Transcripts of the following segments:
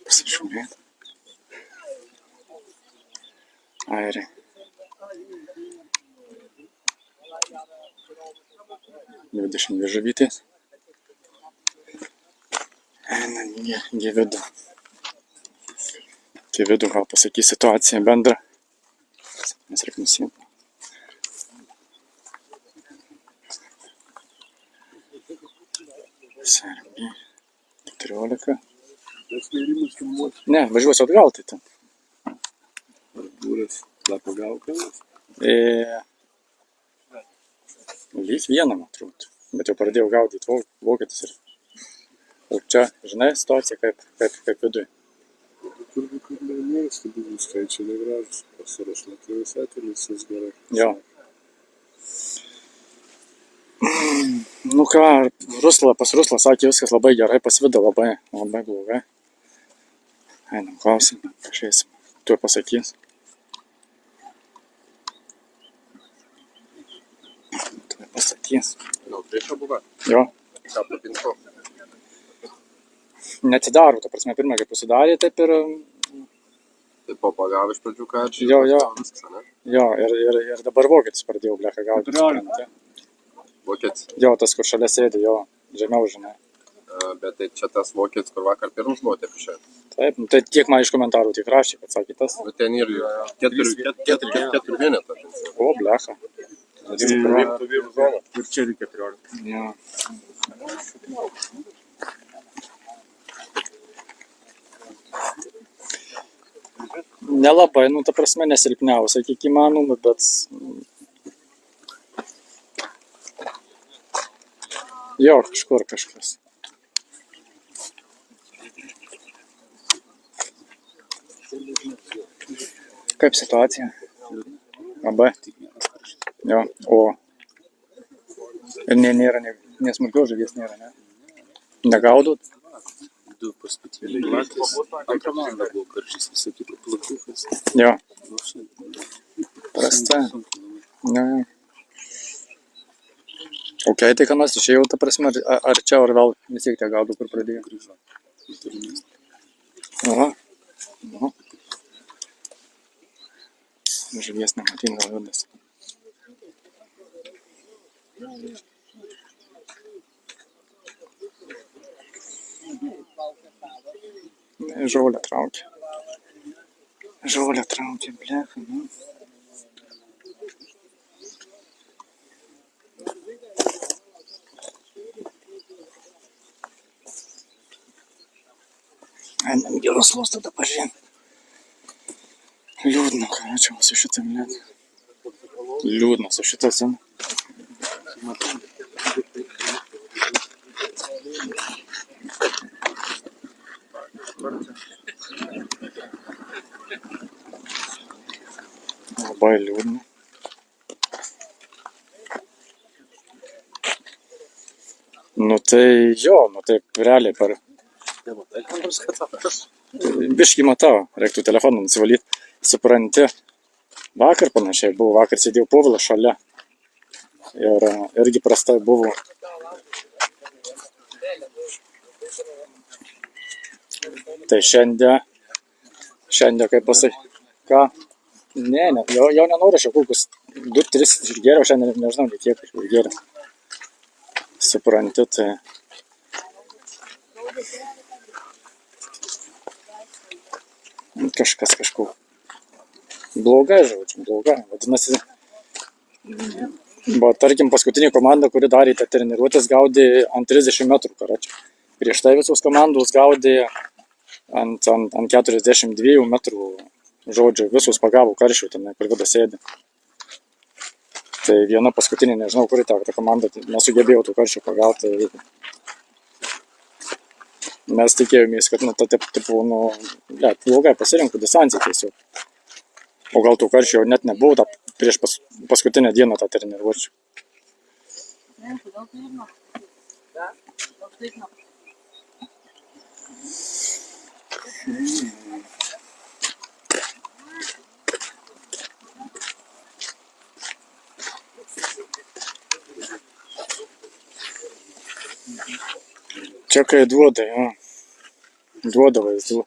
Pasižiūrėti. Airiai. Dvidešimt dvi žuvytės. Einam į vidų. Į vidų gal pasakys situaciją bendrą. Mes reikia nusiimti. Serbiai. 14. Ne, važiuosiu atgal tai ten. Būras lapo gaukalas. Lyg vieną, man atrodo. Bet jau pradėjau gaudyti vokietis ir... O čia, žinai, situacija kaip vidui. Turbūt, kad nemėgsta buvų skaičiai negražus. Pasaros metu visai tai visas gerai. Jo. Nu ką, pas Ruslą sakė viskas labai gerai, pas Vidą labai blogai. Einam, klausim, kažkėsim. Tu pasakys. Tu pasakys. Gal priešą buvo? Jo. Ką papinko? Neatsidaro, ta prasme, pirmą, kaip pasidarė, taip ir... Tai po pagavo iš pradžių ką? Jo. Jo, ir dabar vokietis pradėjau bleką gaudyti. Vokietis? Jo, tas, kur šalia sėdi, jo, žemiau, žinai. Bet tai čia tas vokietis, kur vakar pirmus buvo taip išėjo? Taip, tai tiek man iš komentarų tik rašė, kad sakė tas. Nu ten ir 4 vienetą. O, blecha. Ir čia ir 14. Jo. Nelabai, nu, ta prasme, nesilpniausia, kiek įmanoma, bet... Jo, kažkas. Kaip situacija? Labai? Jo, o... Ir nėra, nesmulkios žuvies nėra, ne? Negaudot? Du paskutiniai blakės. Antrą valandą buvo karšys, visą kitą plakukas. Jo. Prasta. Jo. Ok, tai ką nors išėjau, ta prasme, ar čia, ar vėl vis tiek tie gaudo, kur pradėjo? Grįžo. Aha. Žuvies nematyn gal juodas. Žolę traukia. Blecha, nu. Einam geros los tada pažiūrėm. Liūdna, ką čia su šitam lėt. Liūdna su šitą seną. Labai liūdna. Nu tai jo, realiai per... Biškį matau, reiktų telefoną nusivalyti. Supranti, vakar panašiai buvo, vakar sėdėjau Povilas šalia. Ir irgi prastai buvo. Tai šiandien kaip pasakai, ką? Ne, jo nenoriu, aš jau kokius 2-3 išgėriau, šiandien nežinau, kiek išgėriau. Supranti, tai... Kažkas kažko. Blogai, blogai. Vadinasi, buvo, tarkim, paskutinė komanda, kuri darė tą treniruotės, gaudė ant 30 metrų, karočią. Prieš tai visos komandos gaudė ant 42 metrų, žodžiu, visus pagavo karšių, ten, kur Vida sėdė. Tai viena paskutinė, nežinau, kuri ta komanda, nesugebėjau tų karšių pagauti. Mes tikėjomės, kad, blogai pasirinkų distanciją tiesiog. O gal tų karšių jau net nebuvo prieš paskutinę dieną tą treniruočių. Čia kai duoda, jo. Duoda vaizdų.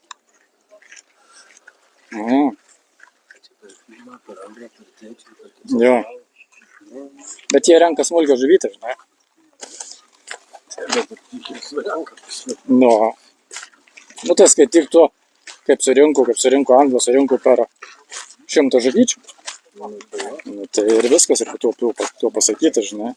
Jo. Jo. Bet jie renka smulkią žuvytę, žinai. Nu. Nu tai skaityk tu, kaip surinko Anglas, surinko per 100 žuvyčių. Nu, tai ir viskas, ir tuo pasakyti, žinai.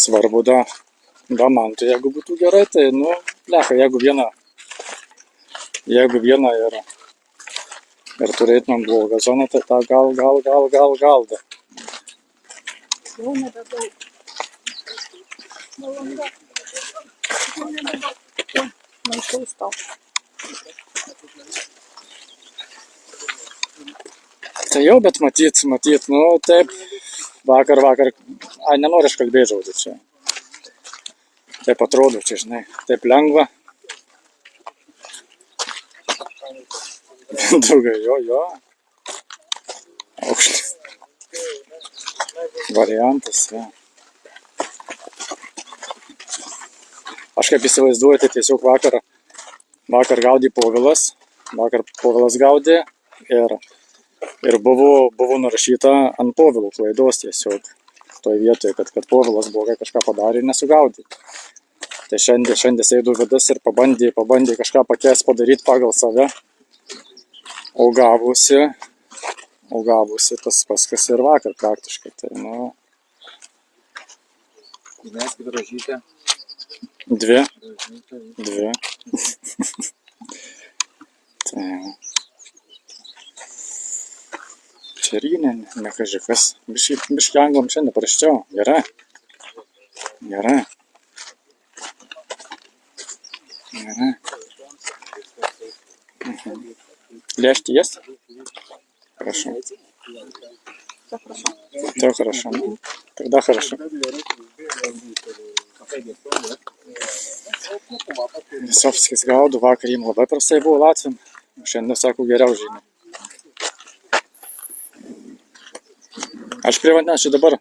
Svarbu, da man tai jeigu būtų gerai, tai, nu, leka, jeigu vieną ir turėtumėm blogą zoną, tai tą gal, da. Jau nebedaug. Valanda. Jau nebedaug. Maišaus tau. Tai jau, bet matyt, nu, taip, vakar, ai, nenoriu aš kalbėti žodį čia. Taip atrodo čia, žinai, taip lengva. Draugai, jo. Aukštis. Variantas, ja. Aš kaip įsivaizduoju, tai tiesiog vakar gaudė Povilas. Vakar Povilas gaudė ir buvo nurašyta ant Povilo klaidos tiesiog. Toj vietoje, kad Povilas blogai kažką padarė ir nesugaudė. Tai šiandien sėdo vidus ir pabandė kažką pakęs padaryti pagal save. O gavosi tas paskas ir vakar praktiškai. Tai, nu. Įmeskit rožytę. 2. Tai. Čia irgi ne kažkas. Biškį anglam šiandien paraščiau. Gerai. Лешти есть? Хорошо. То хорошо. Тогда хорошо. Visovskis gaudo, vakar jiem labai prastai buvo Latviam. Šiandien sako geriau žymiai. Aš prie vandens čia dabar.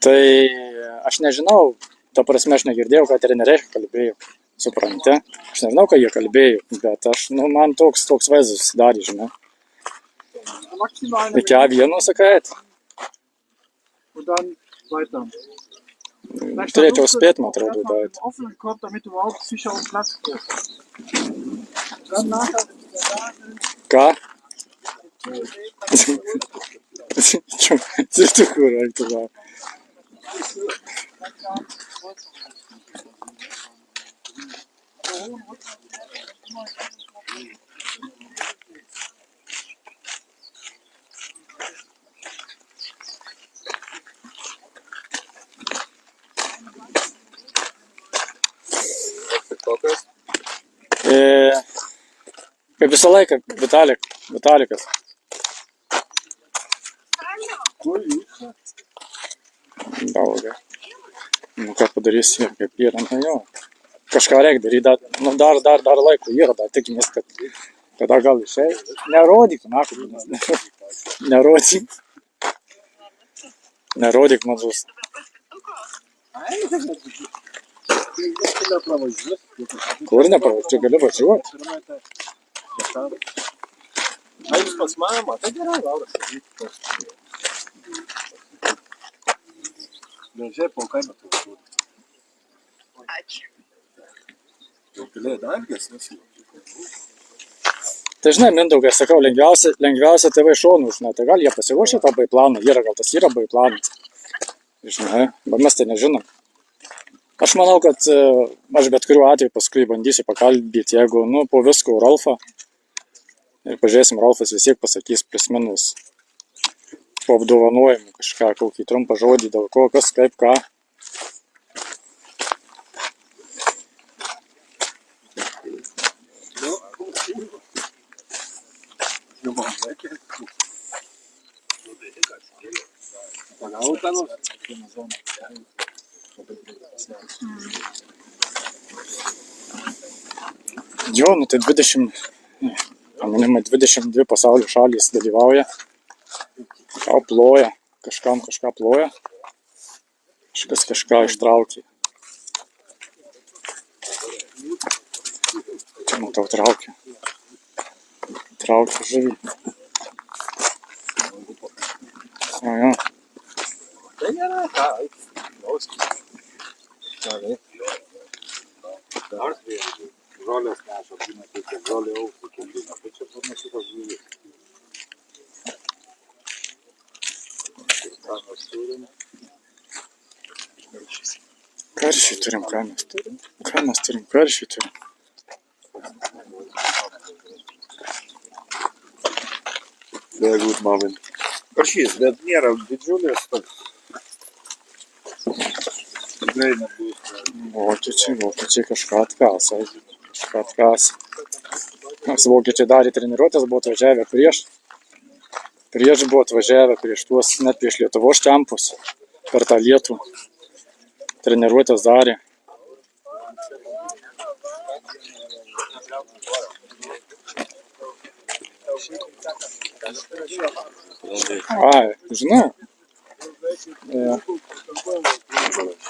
Tai aš nežinau, ta prasme aš negirdėjau, ką treneriai kalbėjo. Supranti? Aš nežinau, ką jie kalbėjo, bet man toks vaizdas susidarė, žinai. Iki A1 sakai? Und dann weiter. Turėčiau spėt, man atrodo, damit. Offenen Korb, damit du überhaupt sicher auf Platz kriegst. Dann nachher, wenn du da bist. Ką? Čia kur, ar tu va? Kaip visą laiką, Vitalikas. Daugia. Nu, ką padarysi, kaip yra, jo. Kažką reikia daryti, dar laiko yra, dar tikimės, kad tada gal išėjai. Nerodyk, nerodyk man bus. Kur nepravažiuoti, čia gali važiuoti. A jūs pats mama, tai gerai, Laura. Nežiūrėk, po kaimą tu važiuoti. Ačiū. Jau pilė dargės, Tai žinai, Mindaugai, sakau, lengviausia tėvai šonų, žinai, tai gal jie pasiruošė tą baiplaną, gal tas yra baiplanas. Žinai, bet mes tai nežinom. Aš manau, kad aš bet kuriuo atveju paskui bandysiu pakalbėti, jeigu, po visko Ralfą. Ir pažiūrėsim, Ralfas vis tiek pasakys plius minus po apdovanojimų kažką, kokį trumpą žodį, dėl ko, kas, kaip, ką. Jo, nu tai 22 pasaulio šalys dalyvauja. Kažką ploja, kažkam kažką ploja. Kažkas kažką ištraukė. Čia matau traukia. Traukia žuvį. O jo. Tai nėra ką, gerai. Žolės neša, būna tai kiek žolė ausų kėlina, tai čia panašiukas žuvis. Ką mes turim? Karšiai turim, ką mes turim. Karšiai turim. Very good moment. Karšys, bet nėra didžiulis toks. Tikrai nebus. Vokiečiai kažką atkasa. Nes vokiečiai darė treniruotės, buvo atvažiavę prieš tuos, net prieš Lietuvos čempus, per tą Lietuvą. Treniruotės darė. Ai, žinau.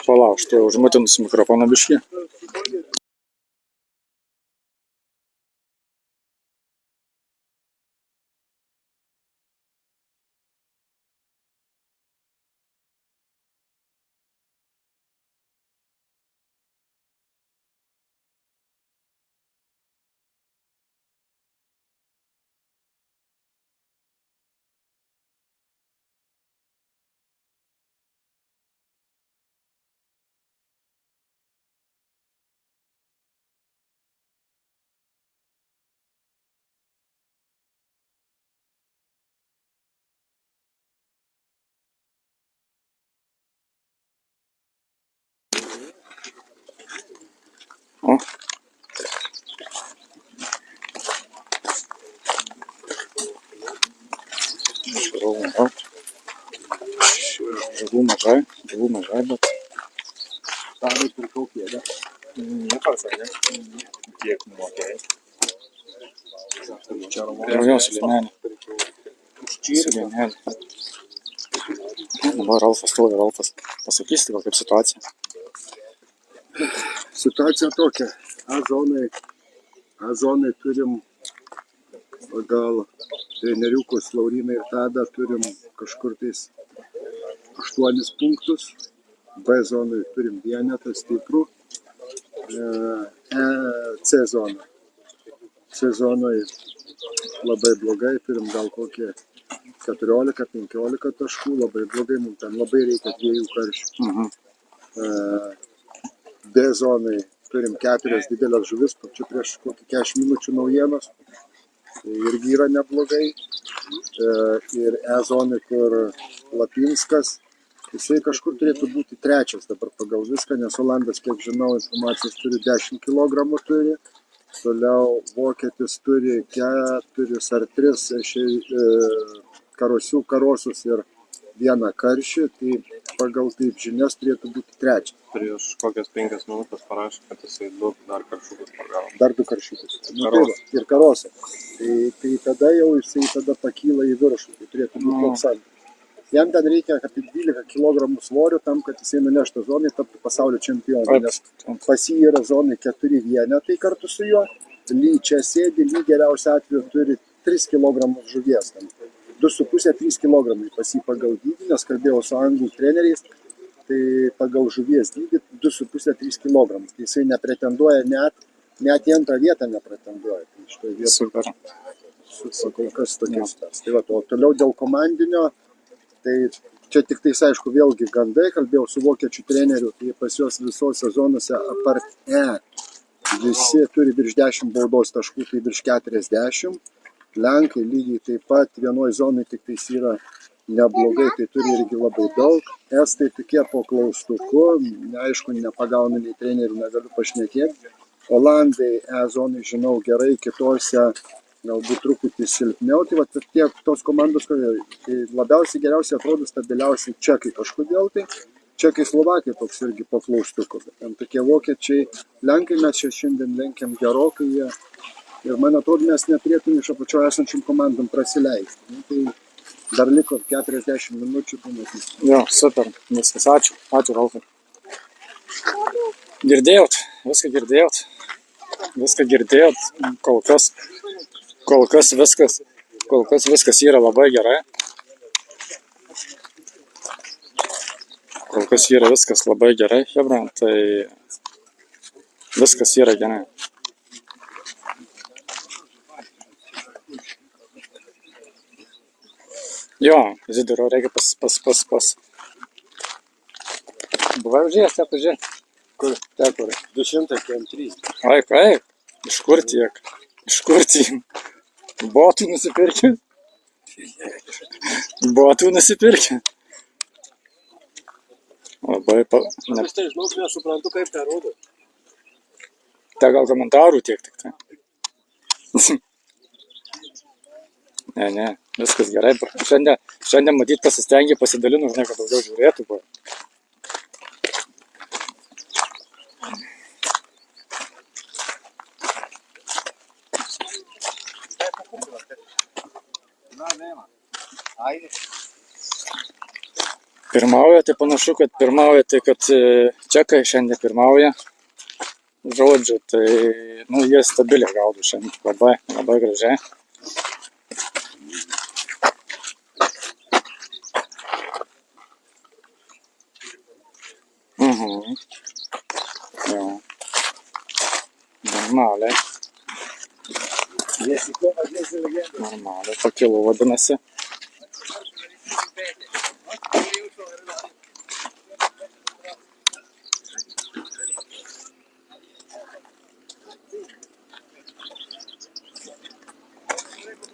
Palauk, štai užmutinus mikrofoną biškį. O. Žuvų mažai, bet... Tadai pirkau kėdę. Nepats, ne? Kiek mokėjai? Jo, slėnelė. Dabar Ralfas stovi, pasakysite, gal kaip situacija? Situacija tokia. A zonai turim pagal treneriukus Lauriną ir Tadą turim kažkur tais 8 punktus. B zonai turim vienetą stiprų. C zoną. C zonai labai blogai, turim gal kokie 14-15 taškų, labai blogai, mums ten labai reikia 2 karšių. D zonai turim 4 didelės žuvis, čia prieš kokį 40 minučių naujienos, tai irgi yra neblogai. Ir E zonai, kur Lapinskas, jisai kažkur turėtų būti 3 dabar pagal viską, nes Olandas, kiek žinau, informacijos turi 10 kg turi, toliau Vokietis turi 4 ar 3 karosus ir 1 karšį, tai pagal taip žinias turėtų būti 3. Prieš kokias 5 minutės parašė, kad jisai 2 dar karšiukus pagavo. Dar 2 karšiukus. Ir karosą. Tai tada jau jisai tada pakyla į viršų, tai turėtų būti toks antras. Jam ten reikia apie 12 kg svorio tam, kad jisai nuneštų zonai, taptų pasaulio čempionu, nes pas jį yra zonai 4 vienetai kartu su juo, čia sėdi, geriausiu atveju turi 3 kg žuvies, 2,5-3 kg pas jį pagal dydį, nes kalbėjau su anglų treneriais, tai pagal žuvies dydį 2,5-3 kg, tai jisai nepretenduoja, net į antrą vietą nepretenduoja. Tai šitoje vietoje Super. kol kas tokia situacija. Tai va, o toliau dėl komandinio, tai čia tik tais, aišku, vėlgi gandai, kalbėjau su vokiečių treneriu, tai pas juos visose zonose apart visi turi virš 10 baudos taškų, tai virš 40. Lenkai lygiai taip pat vienoje zonoje tik tais yra neblogai, tai turi irgi labai daug. Estai tokie po klaustuku, aišku, nepagauna nei trenerių, negaliu pašnekėti. Olandai zonai žinau gerai, kitose galbūt truputį silpniau, tai va tiek tos komandos, tai labiausiai geriausiai atrodo stabiliausiai čekai kažkodėl tai. Čekai Slovakija toks irgi paklaustuko, bet ten tokie vokiečiai, lenkai mes čia šiandien lenkiam gerokai jie. Ir man atrodo, mes neturėtume iš apačioje esančiam komandom prasileisti. Nu, tai dar liko 40 minučių pamatysime. Jo, super, viskas, ačiū, Rolfai. Girdėjot, viską girdėjot, kol kas viskas yra labai gerai. Kol kas yra viskas labai gerai, hebra, tai viskas yra gerai. Jo, Zidaro, reikia pas. Buvai užėjęs, teko žiūrėti. Kur? Teko. 200 km3. Kaip? Iš kur tiek? Botų nusipirkė? Labai ne. Tai žinau, nesuprantu, kaip tai rodo. Tai gal komentarų tiek tik tai. Ne, viskas gerai. Šiandien matyt pasistengė, pasidalino, žinai, kad daugiau žiūrėtų. Pirmauja, tai panašu, kad pirmauja, tai kad čekai šiandien pirmauja. Žodžiu, tai, jie stabiliai gaudo šiandien. Labai gražiai. Jo. Normaliai. Pakilo vadinasi.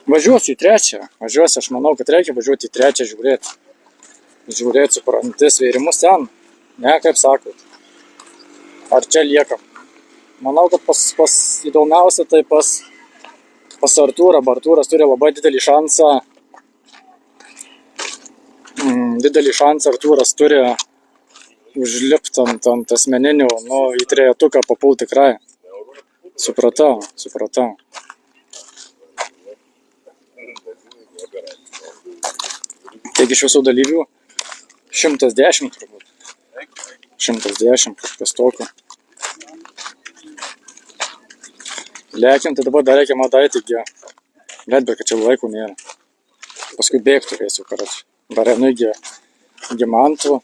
Važiuosiu į trečią. Aš manau, kad reikia važiuoti į trečią žiūrėti. Žiūrėti, supranti, svėrimus ten. Ne, kaip sakot. Ar čia liekam? Manau, kad pas įdomiausia tai pas Artūrą. Artūras turi labai didelį šansą. Artūras turi užlipti ant asmeninių, į trejetuką papult tikrai. Supratau. Taigi iš visų dalyvių 110 turbūt. 110, kažkas tokio. Lėkiam, tai dabar dar reikia daryti iki. Bet kad čia laiko nėra. Paskui bėgti turėsiu, karoči. Dar einu iki mantų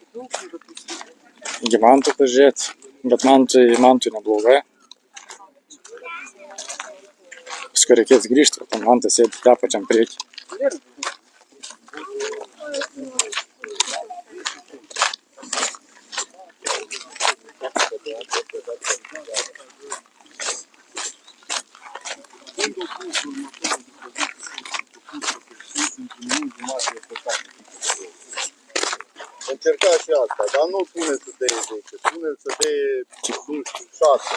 pažiūrėti. Bet mantui neblogai. Paskui reikės grįžti, o mantas sėdi tą pačiam priekį. Încerca și asta, dar nu pune să dea 10, pune să dea 6.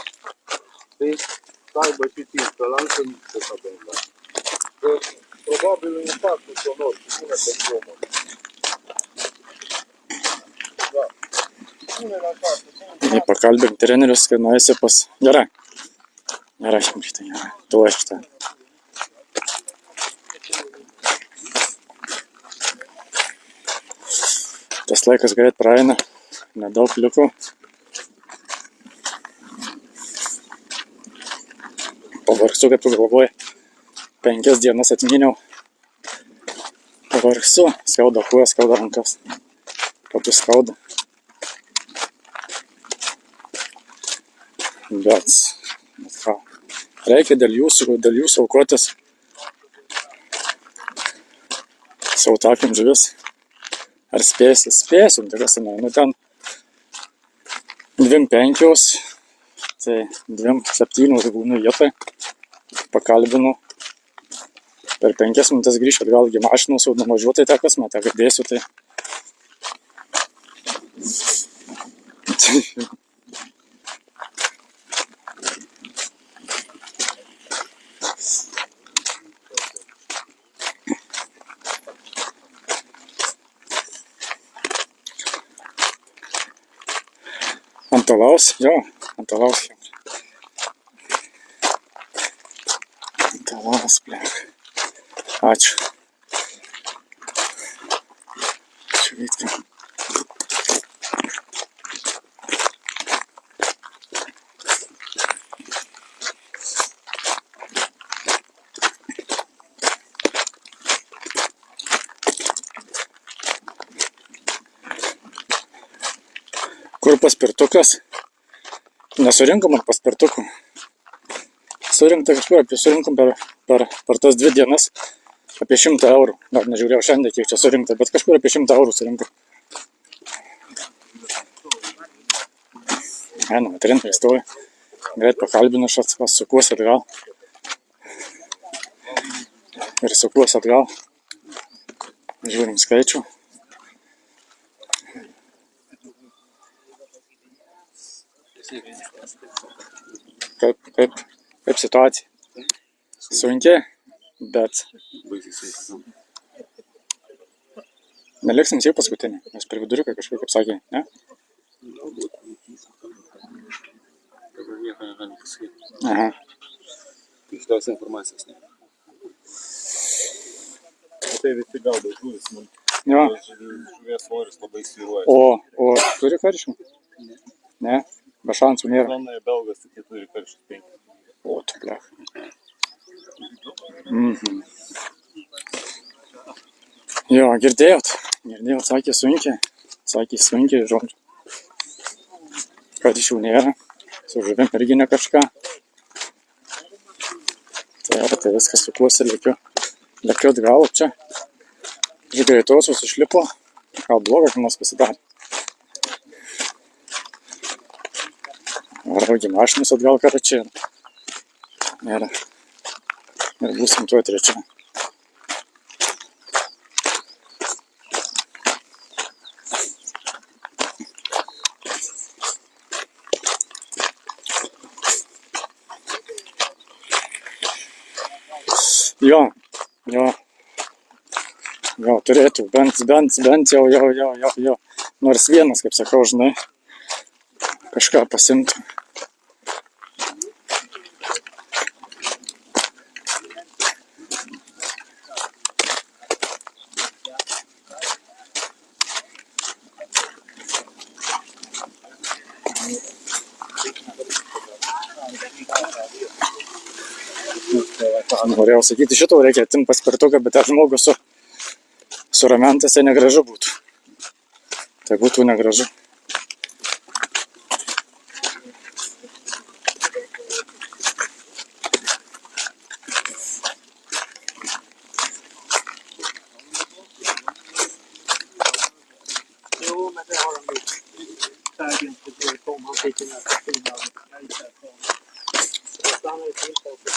Deci, să aibă și timp, că la încă nu știu să avem. Că probabil în impactul sonor, pune pe drumă. Da. Pune la 6. Pakalbėm trenerius, kad nueisi pas. Gerai. Gerai. Tuo šitą. Tas laikas greit praeina, nedaug liko. Pavargsiu, kaip tu galvoji. 5 dienas atmyniau. Pavargsiu, skauda kojas, skauda rankas. Patų skauda. Bet ką. Reikia dėl jūsų aukotis. Savo takim žuvis. Ar spėsiu, tai kas ne, ten 2-5, tai 2-7 būnu vietoj, pakalbinu, per 5 minutės grįžti atgal į mašiną, sau nuvažiuoti tą kasmą, tą girdėsiu, tai. Ant alaus, jo, ant alaus. Ant alaus, blech. Ačiū. Ačiū, Vytka. Kur paspirtukas? Nesurinkom ant paspirtukų. Surinkta kažkur, surinkom per tas 2 dienas apie 100 eurų. Dar nežiūrėjau šiandien, kiek čia surinkta, bet kažkur apie 100 eurų surinkom. Matrintai stovi. Greit pakalbinu, aš sukuosi atgal. Ir sukuosi atgal. Žiūrim skaičių. Kaip situacija? Sunkiai, bet neliksim jau paskutinį, nes per viduriuką kažkaip kaip sakė, ne? Nieko negali pasakyti. Aha. Tikslios informacijos ne. Tai visi gaudo žuvis, Jo. žuvies svoris labai svyruoja. O turi karšių? Ne? Be šansų nėra. Zonoje belgas tik turi karšius 5. O, tu blech. Jo, girdėjot, sakė sunkiai, žodžiu. Karšių nėra, su žuvim irgi ne kažką. Tai viskas sukuosi, lekiu atgal čia. Iš greitosios išlipo, gal bloga, kad mums pasidarė. Varaugi mašinos atgal karačiai. Ir būsim tuo trečia. Jo, turėtų, bent jau. Nors vienas, kaip sakau, žinai, kažką pasimtų. Norėjau sakyti, šito reikia atimti paspirtuką, bet aš žmogus su ramentas, tai negražu būtų. Tai būtų negražu. Jo, men det har de gjort. Vägen till Björkholm, han fick den här fina nejsen från. Så stannade det inte och fick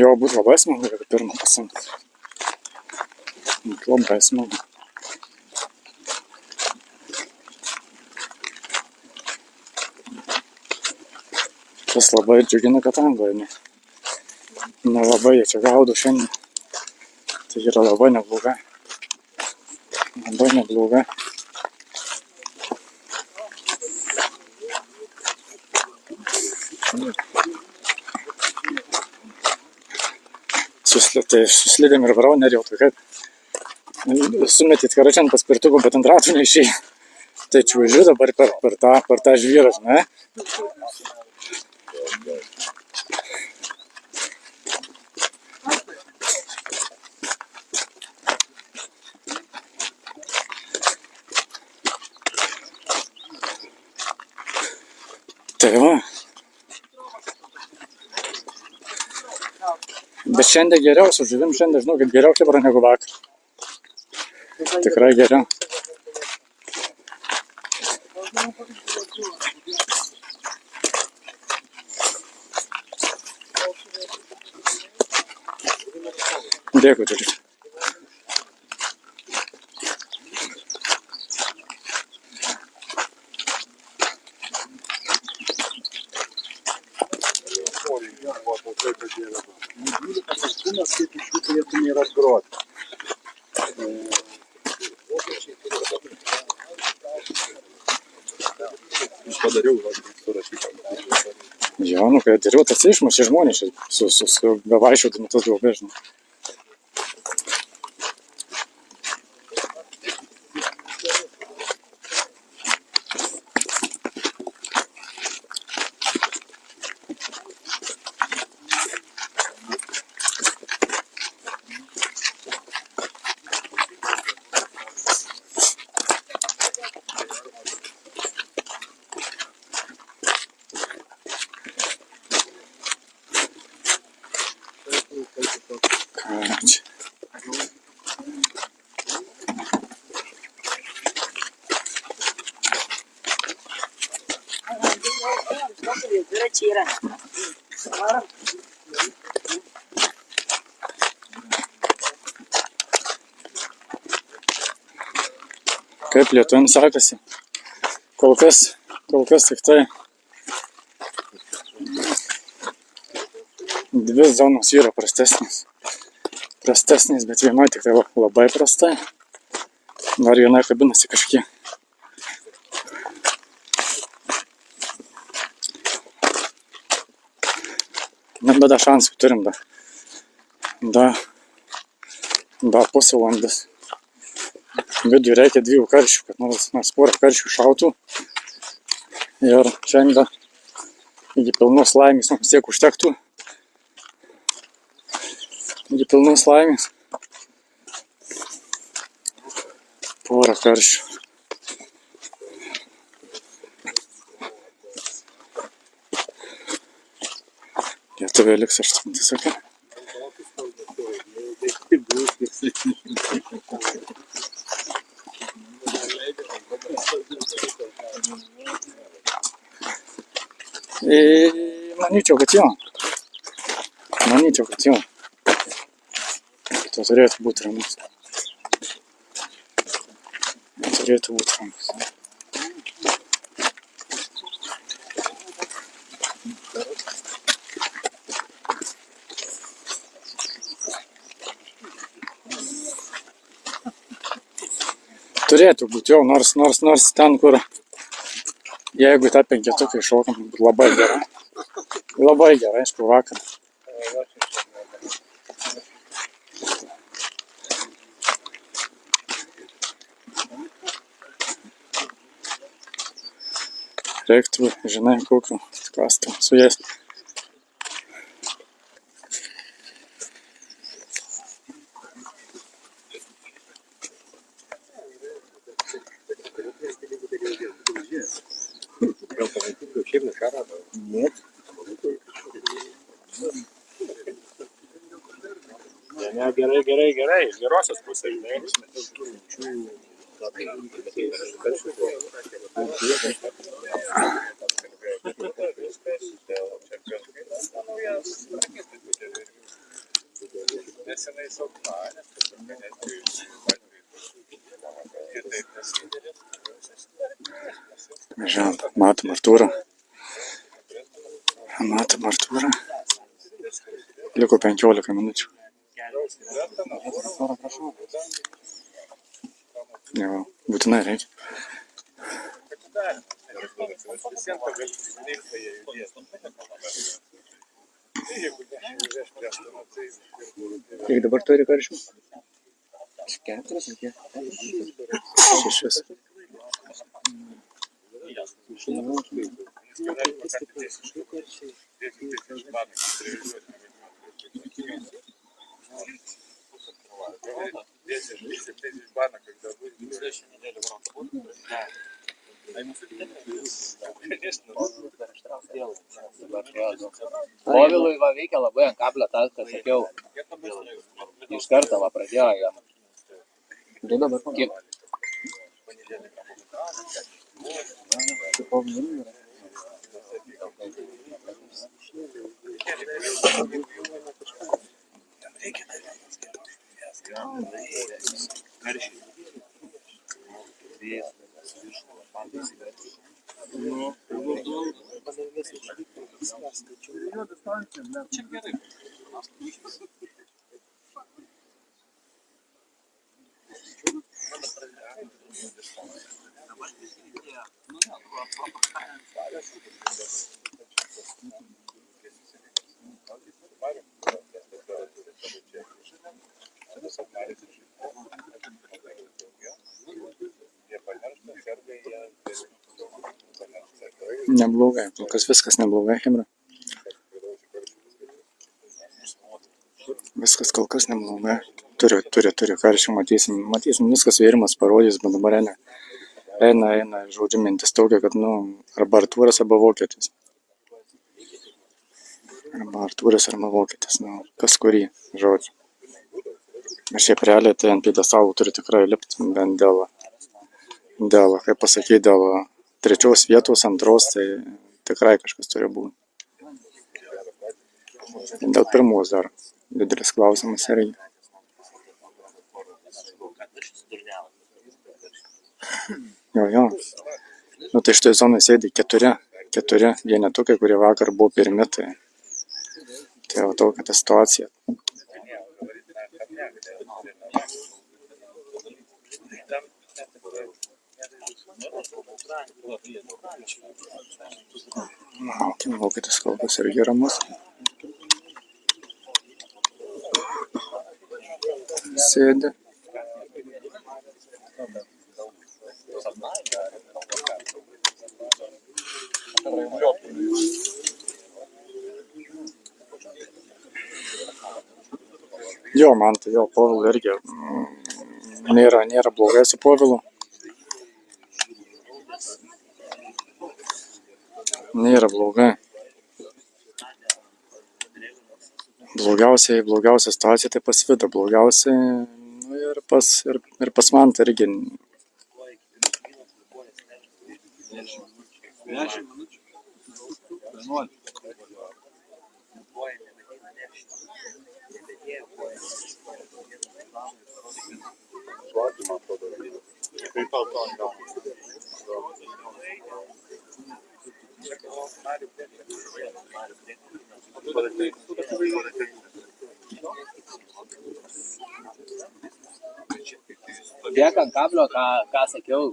Jo, būtų labai smagu, jeigu pirmą pasimtų. Labai smagu. Tas labai džiugina, kad Anglijoje nelabai jie čia gaudo šiandien. Tai yra labai neblogai. Labai neblogai. Tai suslidėm ir varau nerėjau, tai kaip sumetyt karačią ant paspirtukų, bet ant ratų neišėjo. Tai čiuožiu dabar per tą žvyrą, žinai. Tai va. Bet šiandien geriau, su žuvim šiandien žinau, kad geriau kebra negu vakar. Tikrai geriau. Dėkui, Dėkui. Kūnas kaip iš jų turėtume ir atgroti. Aš padariau, surašytą. Jo, nu, kai dariau, tas išmušė žmonės su bevaiščiodami tas duobės, žinai. Короче. Kaip lietuviam sekasi? Kol kas tik tai dvi zonos yra prastesnės, bet vienoje tik tai labai prastai. Dar vienoje kabinasi kažkiek. Nebeda šansų turim dar pusvalandis. Vidui reikia 2 karšių, kad nors porą karšių šautų. Ir šiandien iki pilnos laimės mums tiek užtektų. Iki pilnos laimės. Porą karšių. Lietuviai liks 8, sakai. Manyčiau, kad jo. Tai turėtų būti ramus. Turėtų būti jau, nors ten, kur jeigu tą 5-tuką iššokam, labai gerai. Labai gerai, aišku, vakar. Reiktų, žinai, kokiu kastu su jais. Нет. Ne, gerai. Gerosios pusės, ne? Žiūrėjom, matom Artūrą. Liko 15 minučių. Jo, būtinai reikia. Kiek dabar turi karšių? 4 ar kiek? 6. Povilui va veikia labai ant kablio, tą, ką sakiau. Iš karto va pradėjo jam. Kiek? Jo distancija, ne. Čia gerai. Neblogai, kol kas viskas neblogai, Chebra. Viskas kol kas neblogai. Turi karščių, matysim, viskas vėrimas parodys, bet dabar eina, žodžiu, mintis tokia, kad, arba Artūras, arba Vokietis. Arba Artūras, arba Vokietis, kas kurį, žodžiu. Ir šiaip realiai tai ant pjedestalų turi tikrai lipti, bent dėl, kaip pasakyti, dėl 3 vietos, 2, tai tikrai kažkas turi būti. Dėl 1 dar didelis klausimas irgi. Jo. Tai šitoje zonoje sėdi 4 vienetukai, kurie vakar buvo pirmi, tai jau tokia ta situacija. Vokietis kol kas irgi ramus. Sėdi. Jo, man tai Povilo irgi nėra blogai su Povilu. Nėra blogai. Blogiausia situacija tai pas Vidą. Blogiausia ir pas man tai irgi. 10 minučių. 11. Dėk ant kablio, ką sakiau.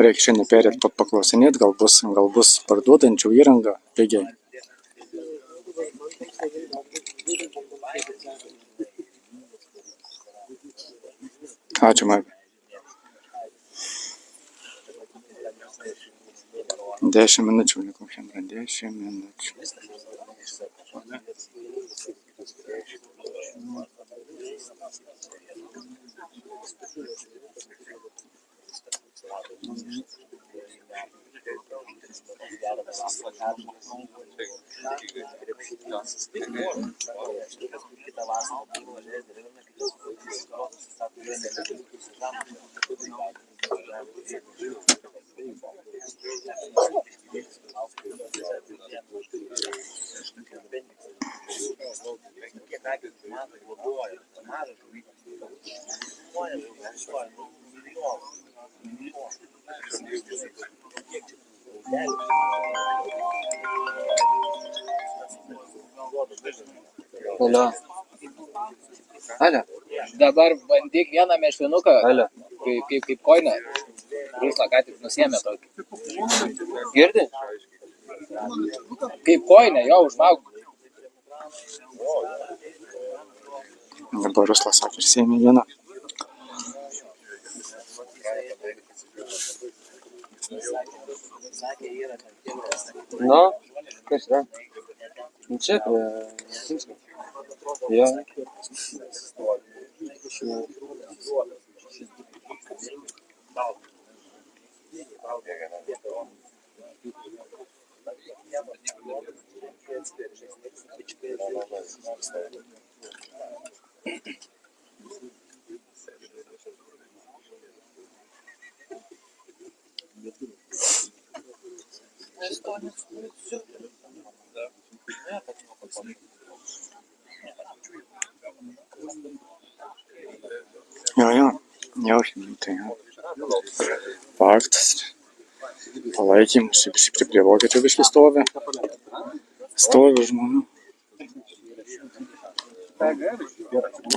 Reikia šiandien perėt paklausinėt, gal bus parduodančių įrangą pigiai. Ačiū, Margai. 10 minučių liko, Chebra, 10 minučių. Alio. Dabar bandyk vieną mešvinuką, kaip koiną. Ruslą ką tik nusiėmė tokį. Girdi? Kaip koinę, jo, užmauk. Dabar Ruslas sakė ir sėmė vieną. Nu, kas yra? Čia prie Simskio. Jo. Jo, tai jo. Faktas. Palaikymus, visi prie vokiečių biškį stovi. Stovi žmonių.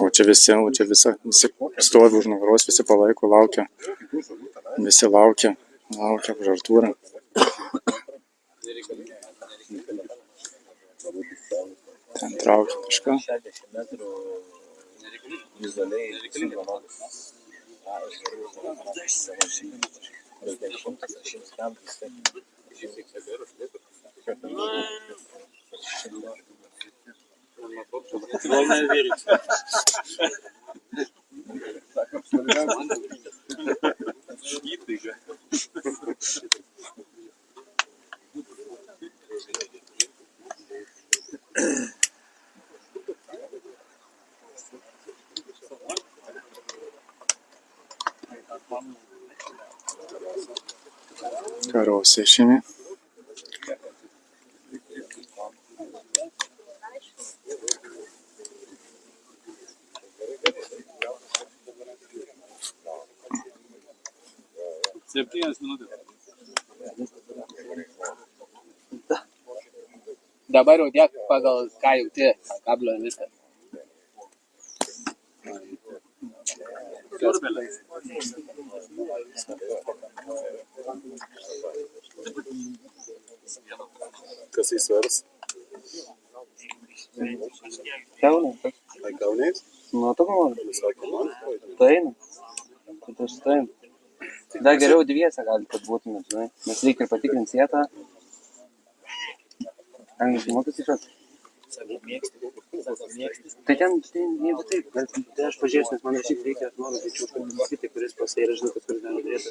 O čia visi stovi už nugaros, visi palaiko, laukia. Visi laukia už Artūrą. Ten traukia kažką. 60 metrų vizualiai sinkronuotas. Главное верить. Karosai šimi. Dabar jau tiek pagal ką jauti, ant kablio viską. Kas įsvers? Kaunės. Tai Kaunės? Nu, tu galvoji. Sakė man. Tai eina. Tai aš tai. Dar geriau dviese gali, kad būtumėt, žinai. Nes reikia ir patikrint sietą. Angliškai mokas iš jos. Tai ten, jeigu taip, tai aš pažiūrėsiu, nes man rašyti reikia, aš noriu greičiau skaičiuoti, kuris pasai ir aš žinau, kad kuris gali turėti.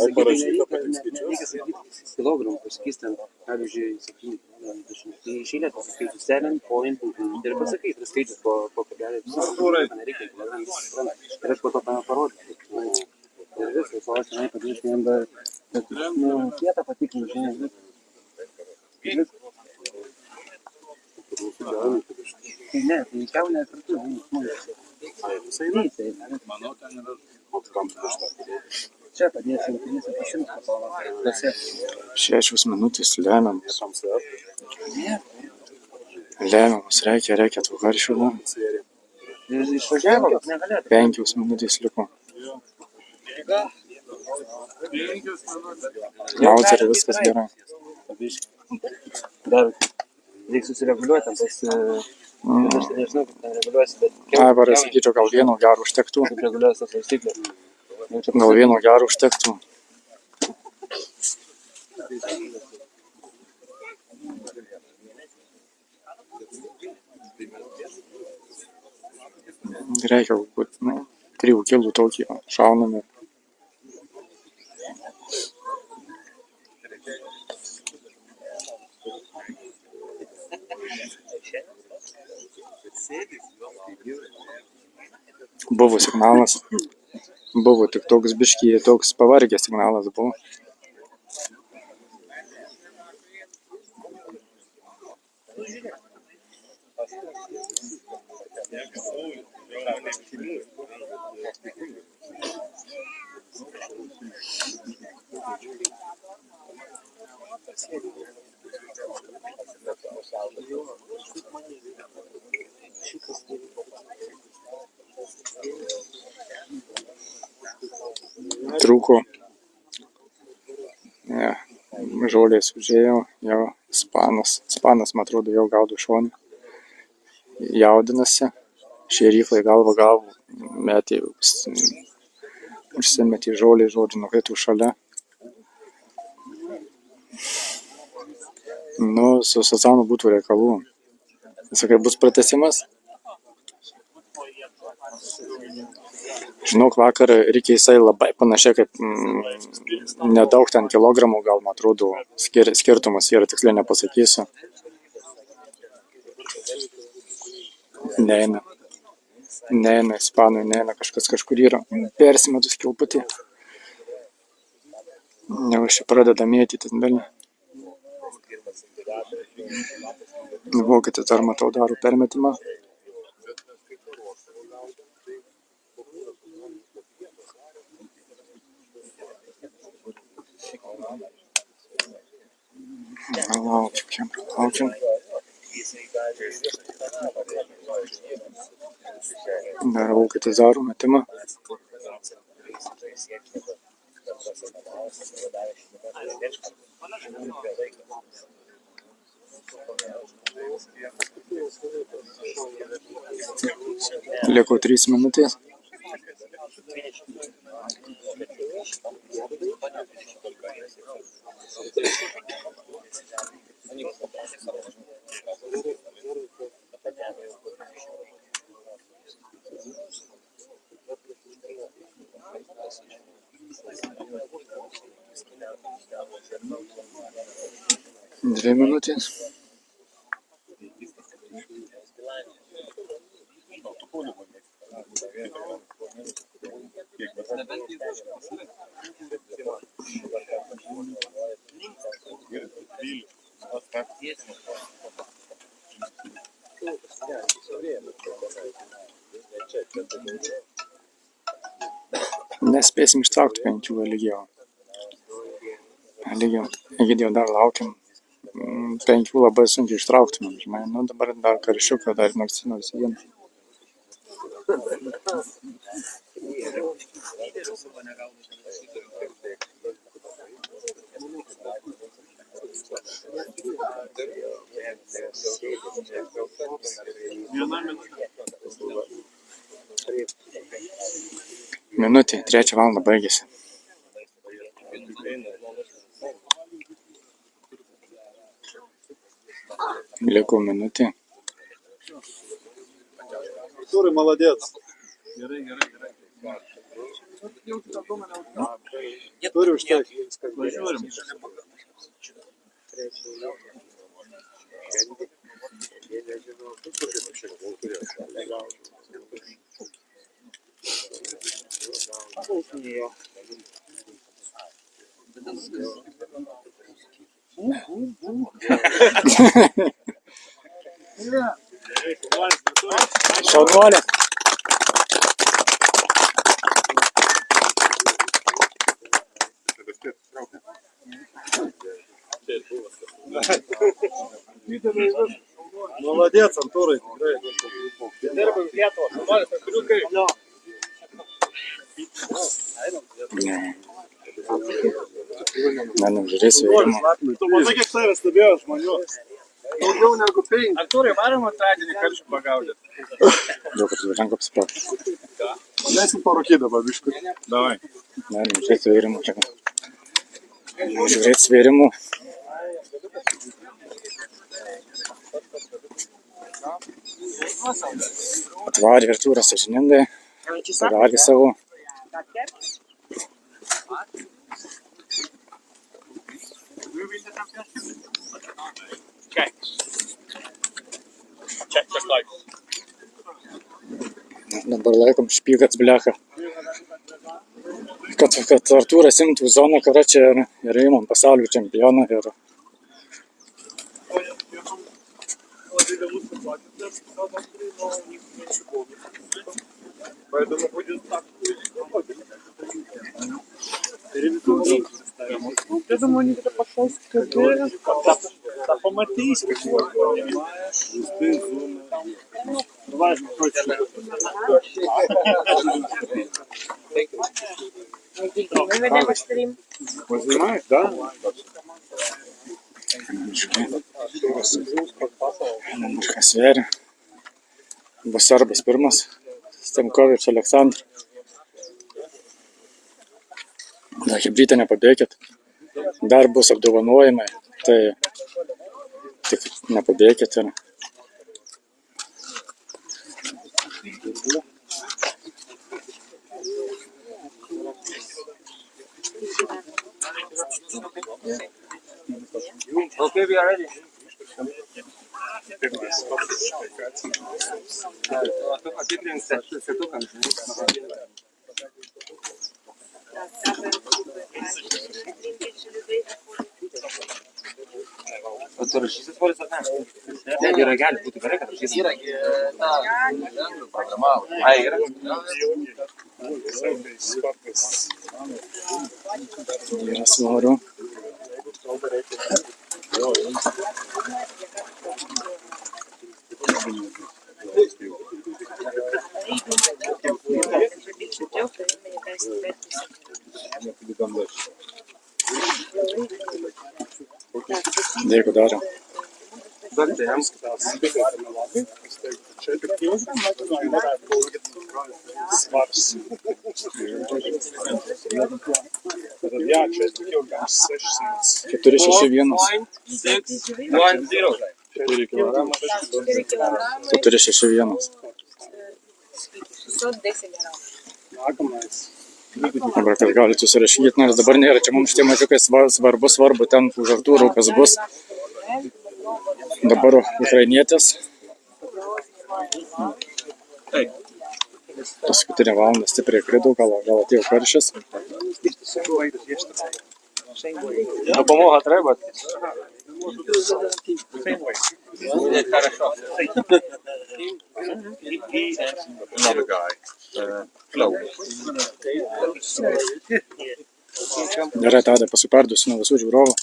Ai, parašyta, pasiskaičiuos. Reikia sakyti kilogramų, pasakys ten, pavyzdžiui, 70. Tai išėlė tas skaičius, 7 point, ir pasakyti, tas skaičius po kabelį. Nereikia kilogramų, ir aš po to tame parodžiu. Ir viskas, o aš tenai padaryti jam dar, kietą patikrinu, žinai, viskas. Ne, tai Kaunė kartu, Manau, ten yra. O kam tu iš tą? čia padėsim 300 po 6 minutės lemiamas. Kam svert? Lemiamas, reikia tų karšių. Išvažiavo, kad negalėtų. 5 minutės liko. Maucerį viskas gerai. Dar reikia susireguliuoti, tas, aš nežinau, kaip ten reguliuosi, bet Ai, varai sakyčiau, gal vieno gero užtektų. kaip reguliuosi tas taisyklės. Gal vieno gero užtektų. Reikia galbūt, 3 kilų tokį šaunami. Buvo signalas. Buvo tik toks biškį, toks pavargęs signalas buvo. Trūko. Ne, žolės užėjo, jau ispanas, man atrodo, jau gaudo šonį. Jaudinasi, šerifai galvą gavo, metė, užsimetė žolį, žodžiu, nukrito šalia. Nu, su Sazanu būtų reikalų. Sakai, bus pratęsimas? Žinok, vakar Rikį jisai labai panašiai kaip nedaug ten kilogramų, gal man atrodo, skirtumas yra, tiksliai nepasakysiu. Neina, ispanui neina, kažkas kažkur yra persimetus kilputį. Jau aš pradeda mėtytis belį. Vokietis dar matau daro permetimą. Laukiam. Dar vokietis daro metimą. Liko 3 minutės. Dvi minutės. Nespėsim ištraukti 5 lygiau. Egidijau dar laukiam. 5 labai sunkiai ištrauktumėm, žinai. Nu dabar dar karšiuką, dar nors vieną. Minutė, 3 valandą baigėsi. Liko minutė. Artūrai, молодец. Gerai. Turi užtek. Važiuorim. Šaunuolė. Молодец, Artūrai. Dirbam Lietuvą, žmonės, kuriukai. Ne, žiūrėsiu vėrimų. Tu matai, kiek tave stebėjo žmonių. Daugiau negu 5. Artūrai, varom antradienį karšių pagaudyti. Daug kad ranką apsipraut. Leisim parūkyti dabar biškui. Davai. Ne, žiūrėsiu vėrimų. Žiūrėsiu vėrimų. Atvarė Artūras sąžiningai. Padarė savo. Dabar laikom špygats blecha. Kad Artūras imtų zoną, kara čia ir imam pasaulio čempioną. Ir Поэтому будет так. Я думаю, они где-то по 6 кд. Да поматись, Давай, Мы ведем стрим. Познімаєш, да? Немножко sveria. Bus serbas pirmas. Stemkovič Aleksandr. Na, hibrytę nepabėkit. Dar bus apdovanojimai. Tai tik nepabėkit. Okay, we are ready. Tu patikrink setuką, žinai. O tu rašysi svoris ar ne? Ne, yra gali būti gerai, kad rašysi. Yra, tą programavau. Ai, yra. Yra svorio. Dėkui, Dariau. Duok tai jam. Keturi, šeši, vienas. 610. 4 kilogramai. 4 kilogramai. 4, 6, 1. 610 gramų. Dabar kas galite susirašyti, nes dabar nėra, čia mums šitie mažiukai svarbu, ten už Artūro kas bus. Dabar ukrainietis. Paskutinę valandą stipriai kridau, gal atėjo karšis. Допомога треба. Хорошо. Another guy. Flo. Gerai, Tadai, paskui perduosiu nuo visų žiūrovų.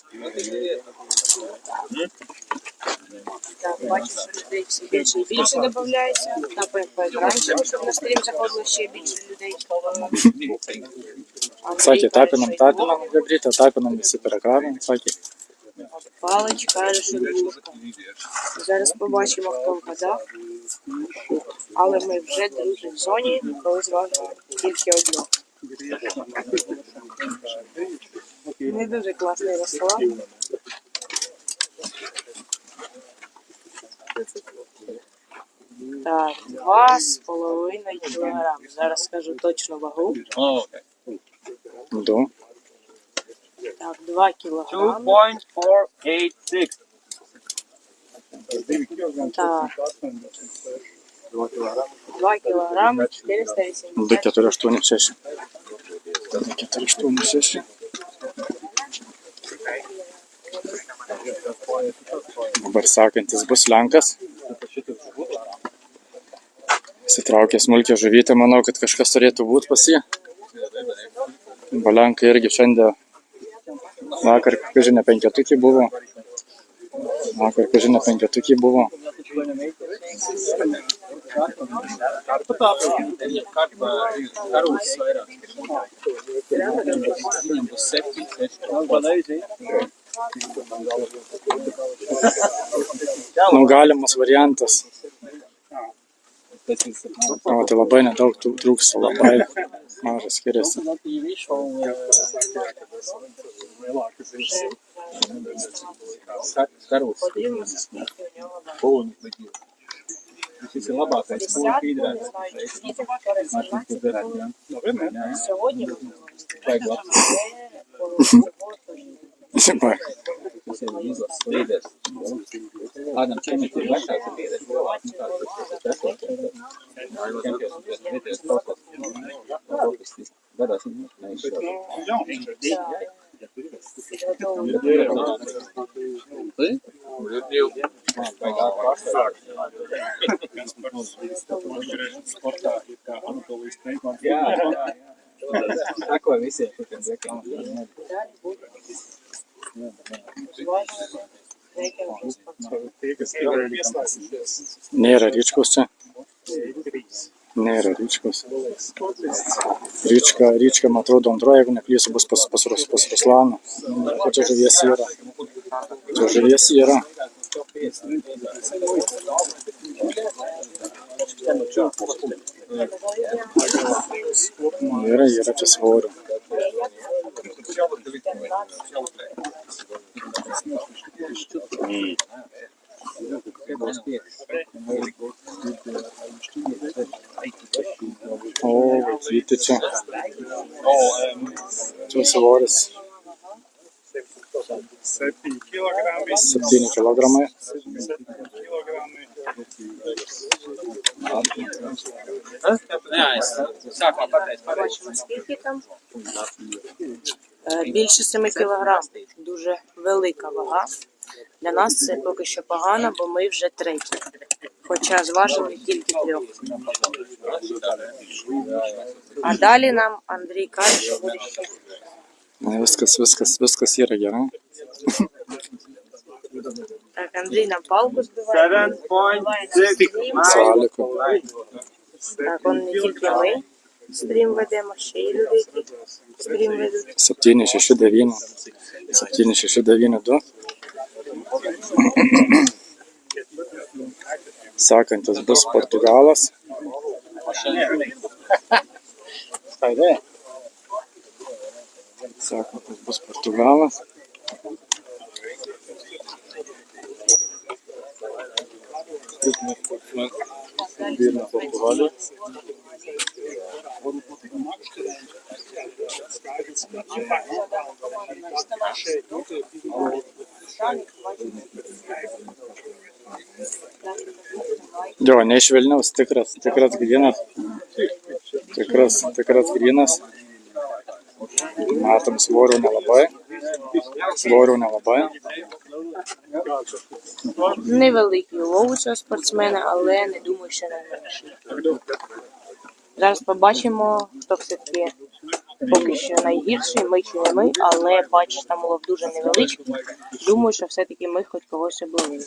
Так, бачиш, що людей все більше і більше додається. Та по екранчику, щоб на стрім заходило ще більше людей. Sakė, tapinam gabryti, tapinam visi per ekraną, sakė. Палич каже, що дружка. Зараз побачимо, хто вгадав. Але ми вже друзі в зоні, коли зважимо тільки одну. Не дуже класний розклад. Так, 2,5 кілограми. Зараз скажу точну вагу. Du. Так, 2 кілограми. 2.486. Так. 2 кілограми, 480. 2, 4, 8, 6. 2, 4, 8, 6. Dabar sekantis bus Lenkas. Įsitraukė smulkę žuvytę, manau, kad kažkas turėtų būti pas jį. Lenkai irgi šiandien vakar, kažinė, penketukį buvo. Nu, galimas variantas. O, tai labai nedaug trūksta, labai mažas skiriasi. Подивимося, скільки у нього вага. 50, не знаю, чи діти перед 17 були. Сьогодні ми Adam čempions ir vecāks Nėra ryčkos čia. Nėra ryčkos. Ryčka, man atrodo, antroje, jeigu neklysiu, bus pas Ruslaną. O čia žuvies yra. Yra čia svorio. O, vaikyti čia. Čia svoris. 7 kilogramai. 7 kilogramai. Побачимо, скільки там. Більше 7 кілограм. Дуже велика вага. Для нас це поки що погано, бо ми вже треті. Хоча зважили тільки 3. А далі нам Андрій каже, що буде ще. Viskas yra gerai. Так, Андрій нам палку збиває. 7.6. Sąlygo. Так, он не тільки ми стрім ведемо, ще й люди, які стрім ведуть. 769. 769 Sekantis bus Portugalas. Sekantis bus Portugalas. Jo, ne iš Vilniaus, tikras grynas. Tikras grynas. Matom, svorio nelabai. Невеликий улов у цього спортсмена, але не думаю, що найменший. Зараз побачимо, хто все-таки поки що найгірший, ми чи не ми, але бачиш, там улов дуже невеличкий. Думаю, що все-таки ми хоч когось обловили.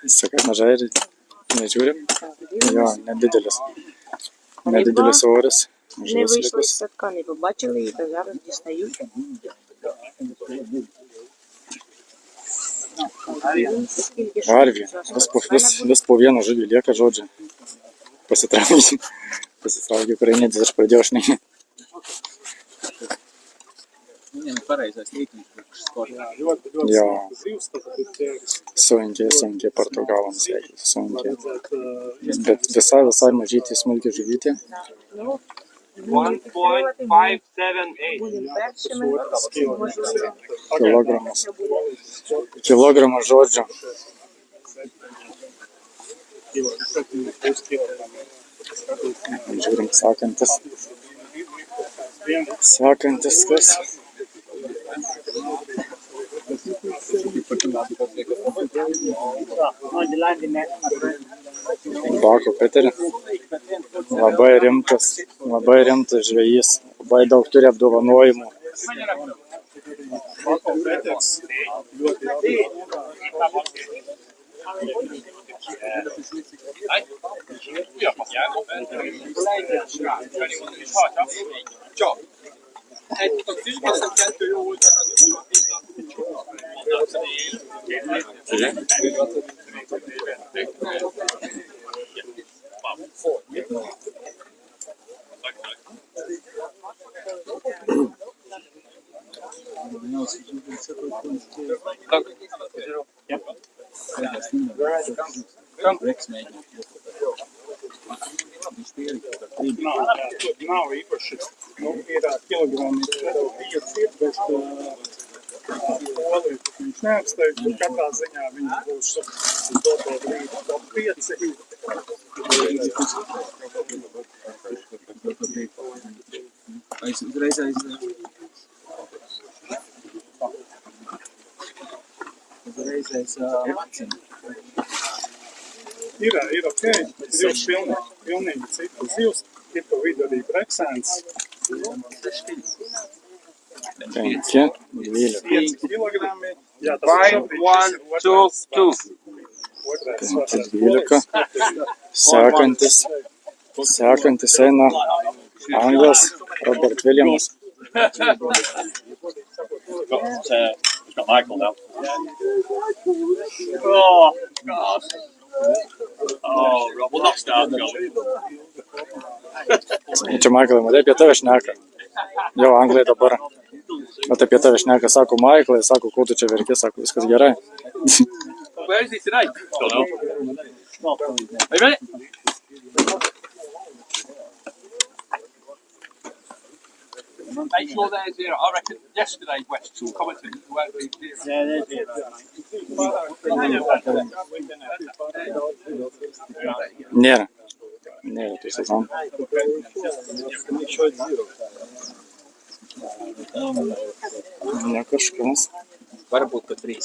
Sakai, mažai nežiūrim. Jo, nedidelis svoris. Не вийшли з садка, не побачили її, то зараз дістають. Varvė, vis po vieną žuvį lieka, žodžiu. Pasitraukė ukrainietis, aš pradėjau šnekėti. Jo, sunkiai portugalams, sunkiai. Bet visai mažytė smulki žuvytė. Будемо першими, можливо. Kilogramas žodžiu. Žiūrim, sekantis kas. Bako Peterį. Labai rimtas žvejys. Labai daug turi apdovanojimų. Nav īpaši, ir kilogrami pieci, bet viņš neapsteigts, bet katrā ziņā viņš būs uz doto brīdi top 5. Ir ok, zivs pilnīgi citas zivs, ir pa vidu arī breksēns. 5, 12. 5 kilogrami. Jā, 5, 1, 2, 2. 12. Sekantis eina anglas Robert Williams. Got Michael now. Oh, God. Oh, Rob, we'll not start going. Čia Maiklai, matai, apie tave šneka. Jau anglai dabar. Bet apie tave šneka, sako Maiklai, sako, ko tu čia verki, sako, viskas gerai. Where is he today? Don't know. Are you ready? Make sure they're zero. I reckon yesterday West commented whoever he did. Nėra. Nėra tų sezonų. Ne kažkas. Varbūt pat 3.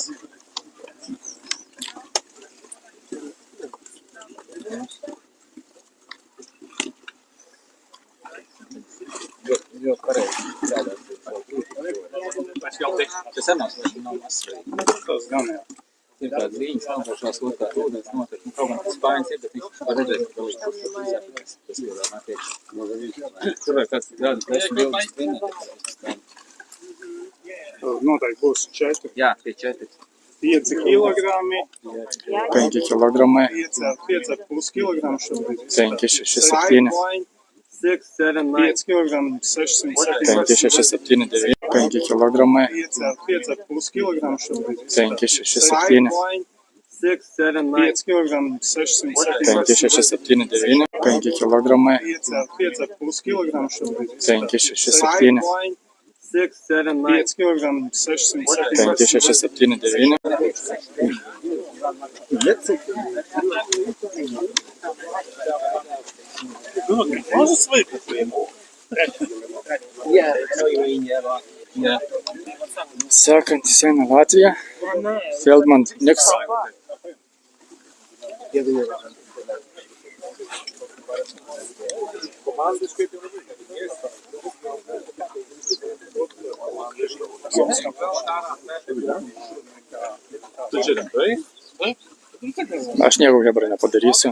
Ļoti pareizi. Tas senās vairs nav mazs. Tas gan jā. Ir tādas līņas, nākošās otrās ūdens noteikti. Kaut gan tas spāņas ir, bet viņš var redzēt, ka viņš būs izsākties. Tas ir vēl nātiek. Tāpēc tāds gadu presi bildes trenēt. Noteikti būs 4. Jā, tie 4. 5 kilogrami, 5 kilogramai. 5,5 kilogrami šobrīd. 5, 6, 7. 6, 7, 5 kilogrami, 607. 5, 6, 7, 9. 5 kilogramai. 5,5 kilogrami šobrīd. 5, 6, 7. 6, 7, 5 kilogrami, 607. 5, 6, 7, 9. 5 kilogramai. 5,5 kilogrami šobrīd. 5, 6, 7. 6, 7, 5 kilogrami, 607. 5, 6, 7, 9. Može slikati. Sekanti sena Latvija. Feldman Niks. Aš nieko hebrai nepadarysiu.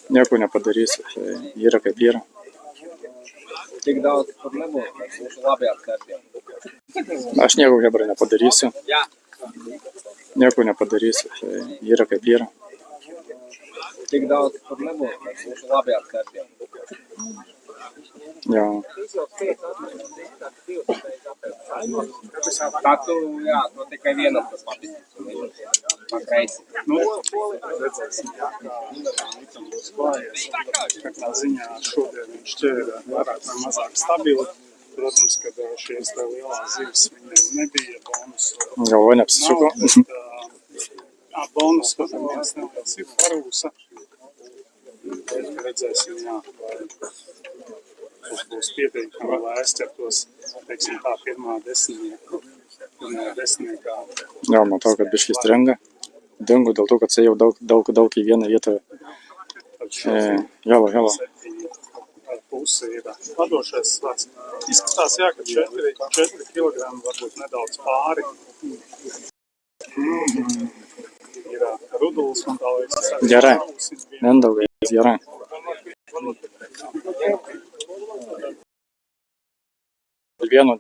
Nieko nepadarysiu. Tai yra kaip yra. Tik daudz tur nebūs, būšu labi atkārtiem. Aš nieko hebrai nepadarysiu. Nieko nepadarysiu. Tai yra kaip yra. Tik daudz tur nebūs, būšu labi atkārtiem. Jā. Tā tu, jā, to tikai vienam tas labis. Pakreisi. Nu, redzēsim, jā, kā Nikam būs klājies. Katrā ziņā šodien viņš ķēra vairāk vai mazāk stabili. Protams, kad šīs tā lielās zivis viņam nebija bonus. Galva neapsisuko. Bonus, kad viens neliels ir parūsa. Redzēsim, jā, vai būs pietiekami, lai aizķertos, teiksim tā, pirmā desmitniekā. Jā, matau, kad biškį stringa. Dingu dėl to, kad jisai jau daug į vieną vietą. Jalo. 7,5 ir vadošais svars. Izskatās, jā, ka 4 kilogrami varbūt nedaudz pāri. Ir rudulis, man tā liekas. Gerai. Mindaugai, gerai. Vienu,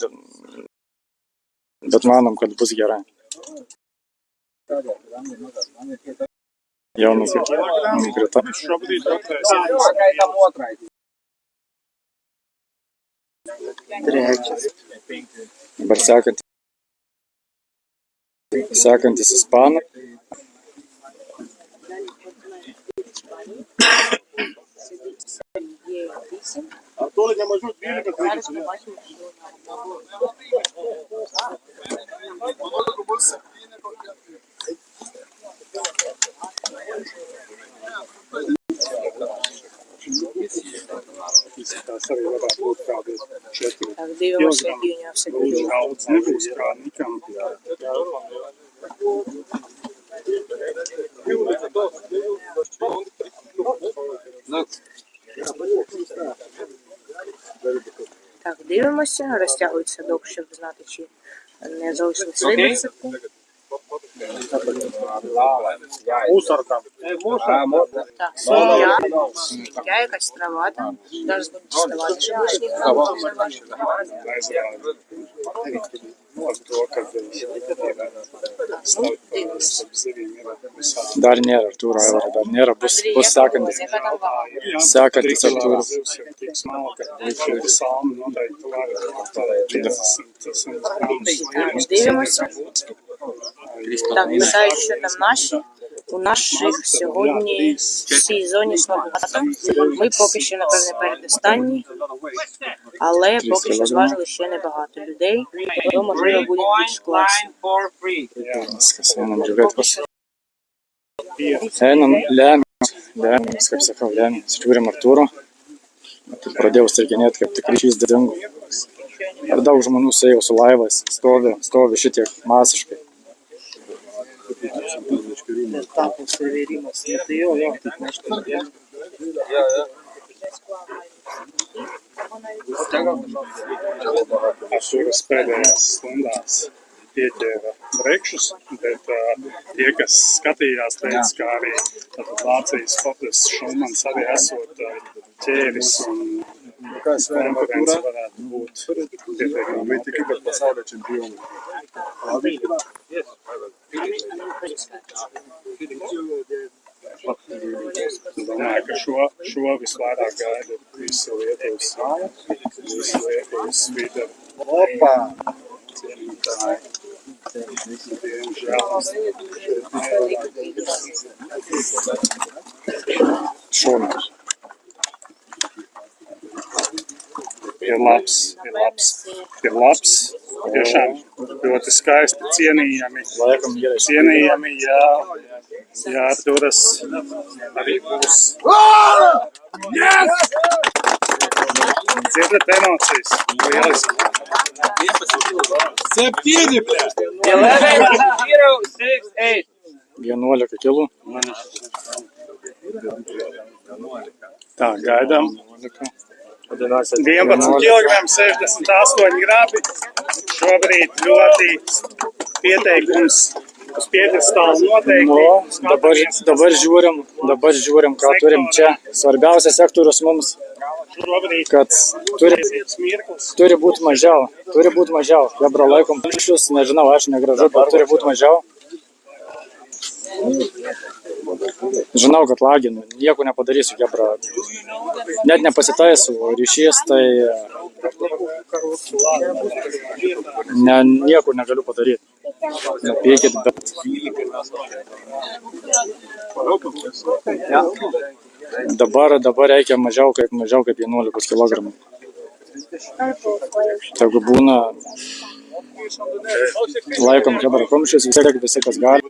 bet manom, kad bus gerai. Jau nukrita. Šobrīd otrais. Dabar sekantis ispanų. Izskatās arī varētu būt kādi 4 Так, дивимося, які у нього все Gluži буде. daudz nebūs kā Nikam. Так, дивимося, розтягується док, щоб знати, чи не залишилися вибірцівки. Мусорка. Так, сім'я, якась трава там. Зараз будуть діставати ще лишні грамоти. Ar to, kad Дивимося. zivīm ir visādi. Dar nėra, Artūro Aivaro, dar nėra. Bus sekantis. Яка там вага? Sekantis Artūras. Zivs ir tik smalka, ka salmi noteikti var 50 gramus. Так, дивимося. Так, питають, що там наші. У наших сьогодні в цій зоні слабовато. Ми поки що, напевне, передостанні, але поки що зважили ще небагато людей, то, можливо, буде більш класно. Einam žiūrėt, einam lemės, kaip sakau, lemės. Žiūrim Artūro. Tai pradėjau steiginėti, kaip tik ryšys dingo. Ir daug žmonių suėjo su laivas, stovi šitiek masiškai. Aš jūras pēdējās stundās pieķēra brekšus, bet tie, kas skatījās, teica, ka arī Vācijas Fotis Šumans arī esot ķēris un konkurence varētu būt pietiekami. Vai tikai par pasaulio čempionu. Domāju, ka šo visvairāk gaida visi Lietuvas svīderi. Opa! Cienītāji. Diemžēl. Šonās. Ir labs. Tiešām ļoti skaisti, cienījami, jā, Arturas arī būs. Dzirdat emocijas, lieliski. 7, bļa! 11 kilų. Tā, gaidām. 11 kg 68 grabi. Šobrīd ļoti pieteikums uz pietastālu noteikti. Dabar žiūrim, ką turim čia. Svarbiausias sektorius mums, kad turi būti mažiau. Jebra laikom plyšius, nežinau, aš negražu, bet turi būti mažiau. Žinau, kad laginu, nieko nepadarysiu, jebra. Net nepasitaisiu, ryšys, tai nieko negaliu padaryti. Nepykit, bet... Dabar reikia mažiau kaip 11 kg. Tegu būna, laikom kebra kumščius, visi kas gali.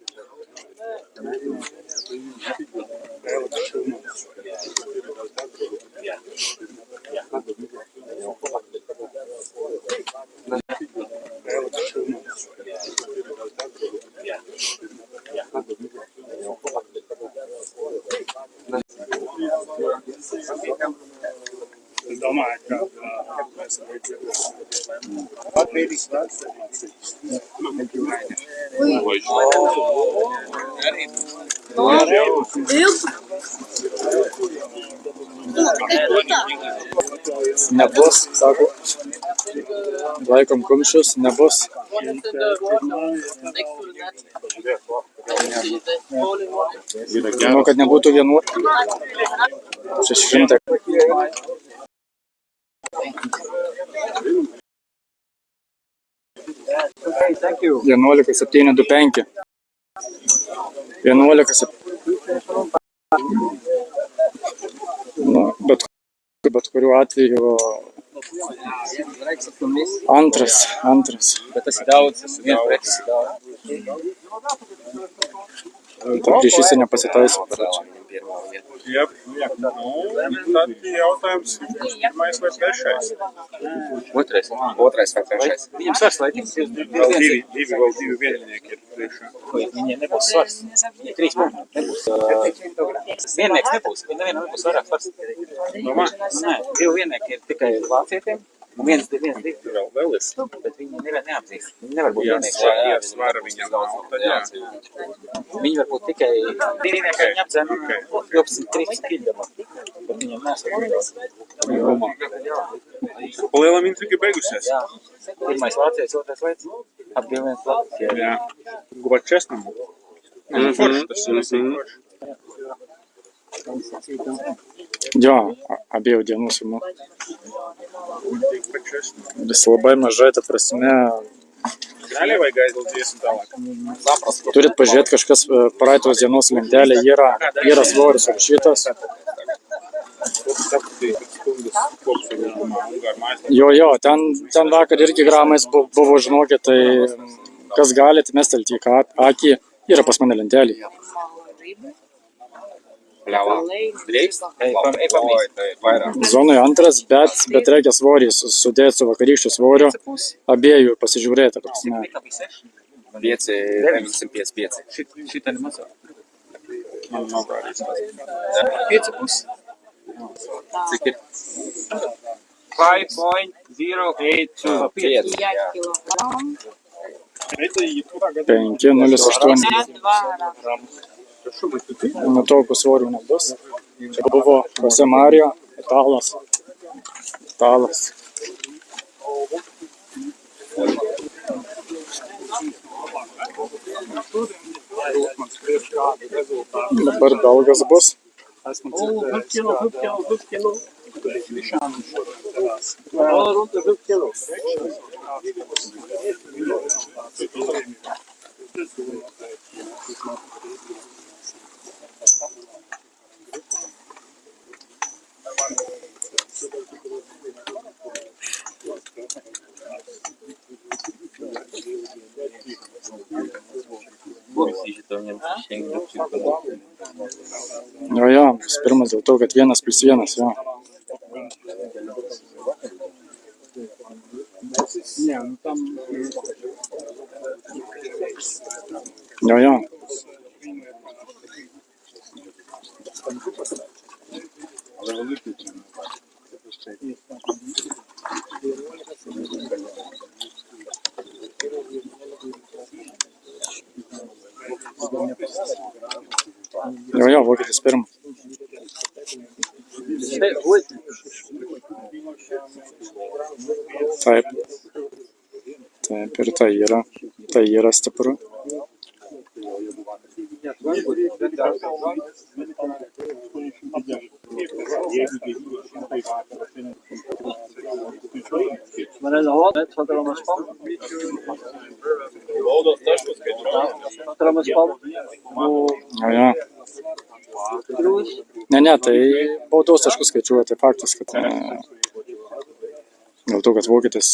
Es domāju, ka mēs Nebus, sako, laikom kumščius, nebus. Žinau, kad nebūtų 600. 11,725. 11,7. Bet kuriuo atveju antras. Bet tas ir daudz, tas viens pretis ir daudz. Ta priešys nepasitaisė. Jep. Tad jautājums ir pirmais vai trešais? Otrais vai trešais. Viņam svars vai divi viennieki ir priekšā. Viņiem nebūs svars. 3 punkti nebūs. Viennieks nebūs. Nevienam nebūs vairāk svars. Domā? Nē, 2 viennieki ir tikai vācietiem. Viens, divi, vēl ir. bet viņi nevienu neapzīst. Viņi nevar būt viennieki. Jā, svara viņam nav. Tad jā. Viņi var būt tikai viennieki, viņi apdzēm 12-13 kg. Bet viņam nesat. Palielam viņa tikai beigusies. Jā. Pirmais vācietis, otrais veids. Ap 2 viens labs. Jā. Got česnam. Forši tas ir forši. Jo, abiejų dienų sumu. Vis labai mažai, ta prasme, Realiai vaikai gal dėsim tavą. Zaprastas. Turit pažiūrėti kažkas praeitos dienos lentelė, yra svoris rašytas. Jo, ten vakar irgi gramais buvo, žinokit, tai kas galit mestelti į akį, yra pas mane lentelė. Zonoje antras, bet reikia svorį sudėti su vakarykščiu svoriu, abiejų pasižiūrėti. Prasme. 5,75. Šitą nematau. 5,5. 5.082. 5 кілограм. 5,08. 2 грами. Nuo tokių svorių nebus. Čia buvo Jose Mario, italas. Dabar belgas bus. Esmu dzirdējis, 2 kilo. Lišānu šodien tevās. Rundt 2 kilo. Jo, bus pirmas dėl to, kad 1+1, jo. Ne, nu tam Jo. Jo, vokietis pirmas. Taip, ir tai yra stipru. Jo. Ne, tai baudos taškus skaičiuoja, tai faktas, kad dėl to, kad vokietis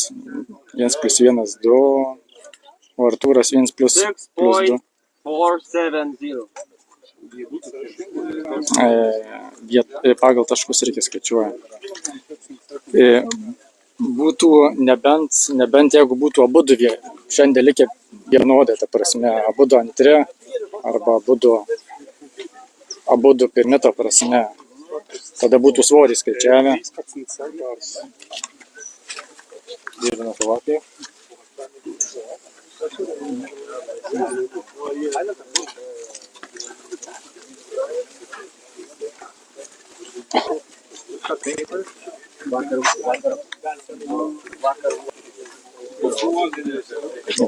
1+1, 2, o Artūras 1+2. 6.470. Pagal taškus reikia skaičiuoja. Būtų, nebent jeigu būtų abudu šiandien likę vienodai, ta prasme, abudu antri, arba abudu pirmi, ta prasme, tada būtų svorį skaičiavę. 15 cegars. Dirbina Slovakija.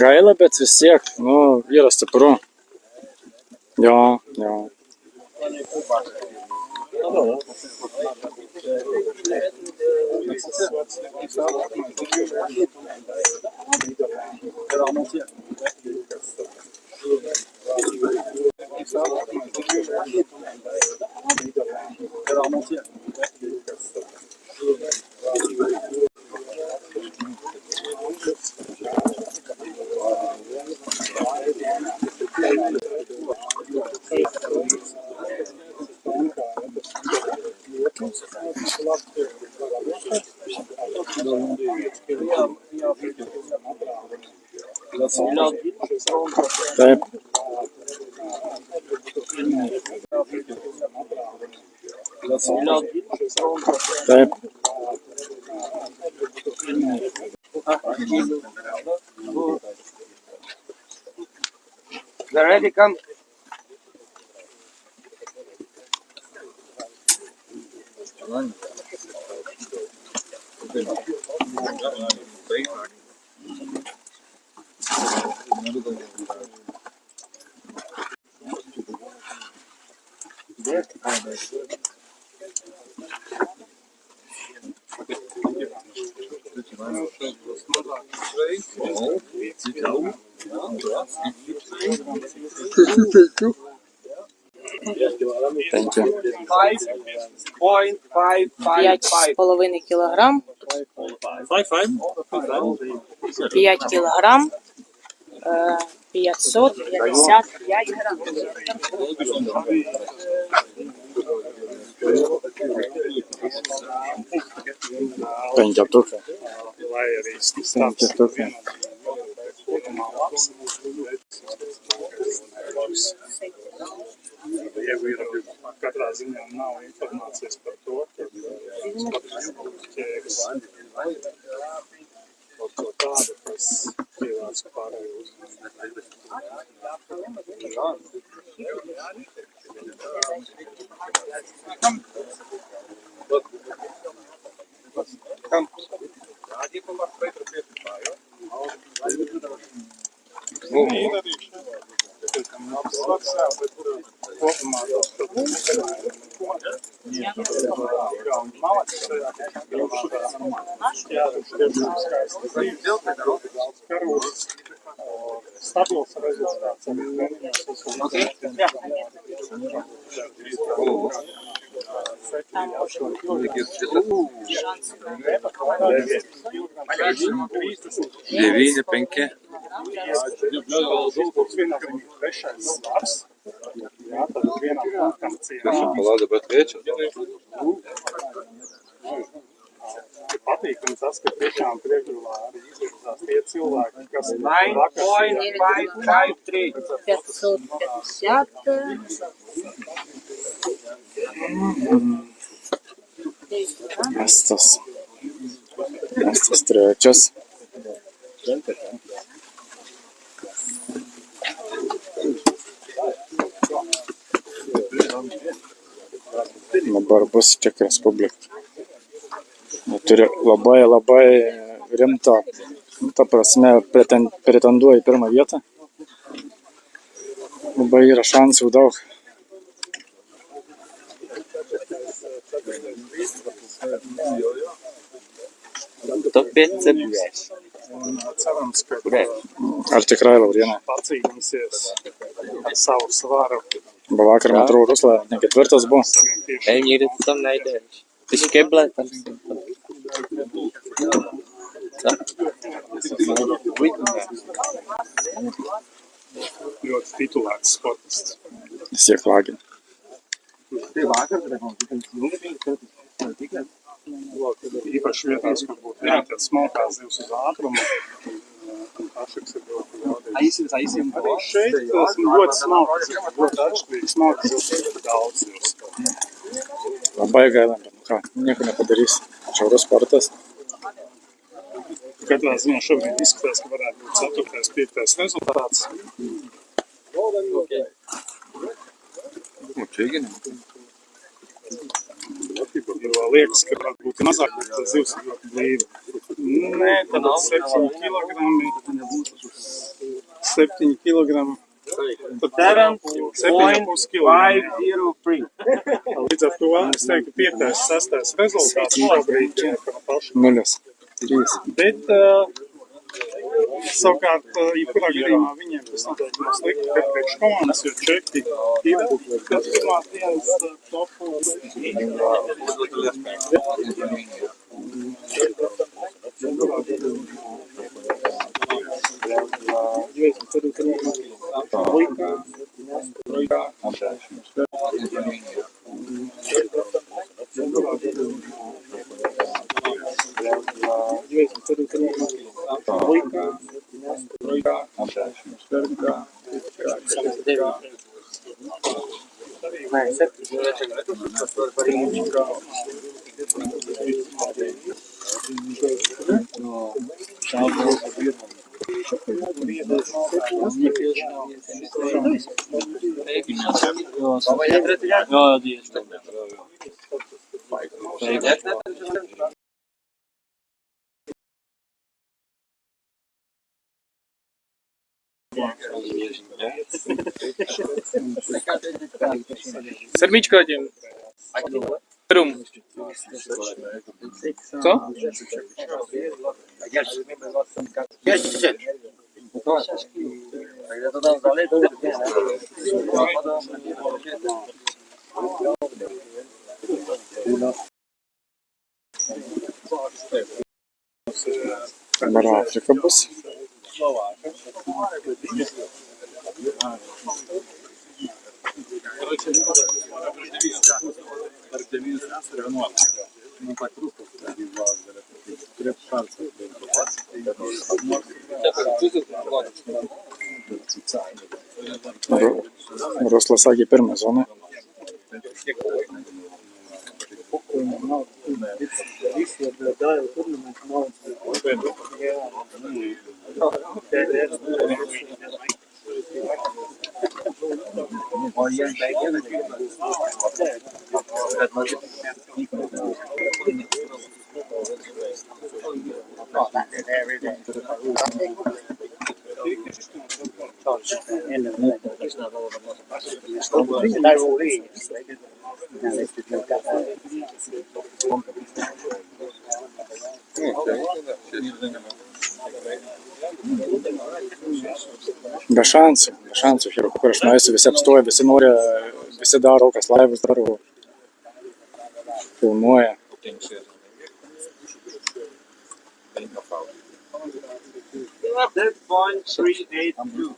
Gaila, bet vis tiek, yra stipru. Jo. Taip. Taip. They're ready, come. Thank you. 5,5 кілограм. 5 кілограм. 555 грам. Penketukai. Lai arī stāsts Penketukai. kopumā labs. Ieguļami katrā ziņā nav informācijas par to, ka ķēgas kaut ko tādu, kas pievērts pārējo kopumā tas stabils rezultāts arī Devyni, penki. trešais svars. Jā, tad vienam punktam cienā. Šokolāde, bet vieča. Patīkami tas, ka tiešām priekšgalā arī izvirzās tie cilvēki, kas ir 550. Estas trečias. Dabar bus Čekų Respublika. Turi labai rimtą, ta prasme, pretenduoja į pirmą vietą. Labai yra šansų daug. Top 5 ceļš. cerams, ka Ar tikrai Laurienai? pacīnīsies savu svaru Ba vakar, man atrodo, Ruslā ne ketvirtas buvo. saviem tieši. Viņi ir tam neidējuši. Tas keblē tam. Ļoti titulēts sportists. Vis tiek lāgina. Īpaši vietās, kur būtu jāķer smalkās zivs uz ātrumu. Ašiks ir ļoti jaudīgs. Arī šeit esmu ļoti smalkas, ļoti atšķirīgs smalkas zivs, ļoti daudz zivs. Labai gaila, bet nu ką, nieko nepadarys. Šiaurus sportas. Katrā ziņā šobrīd izskatās, ka varētu būt 4. 5. rezultāts. Čīgini. Jo liekas, ka varētu būt mazāk, bet tas zivs ir ļoti blīvi. Nē, tad 7 kilogrami. 7 kilogrami. Tad 7,5 kilogrami. Līdz ar to es teiktu 5. 6. rezultāts šobrīd ir par pašu. 0-3. Bet savukārt, jebkurā gadījumā viņiem tas noteikti nav slikti, bet priekš komandas, jo Čeki ir pirmās dienas topu. Sarmičkoģiem. Trum. Co? Dabar Afrika bus. Ruslas sakė pirmą zoną. Be šansų, ir kur aš nueisiu, visi apstoja, visi nori, visi daro, kas laivus daro, filmuoja. Dead point 382.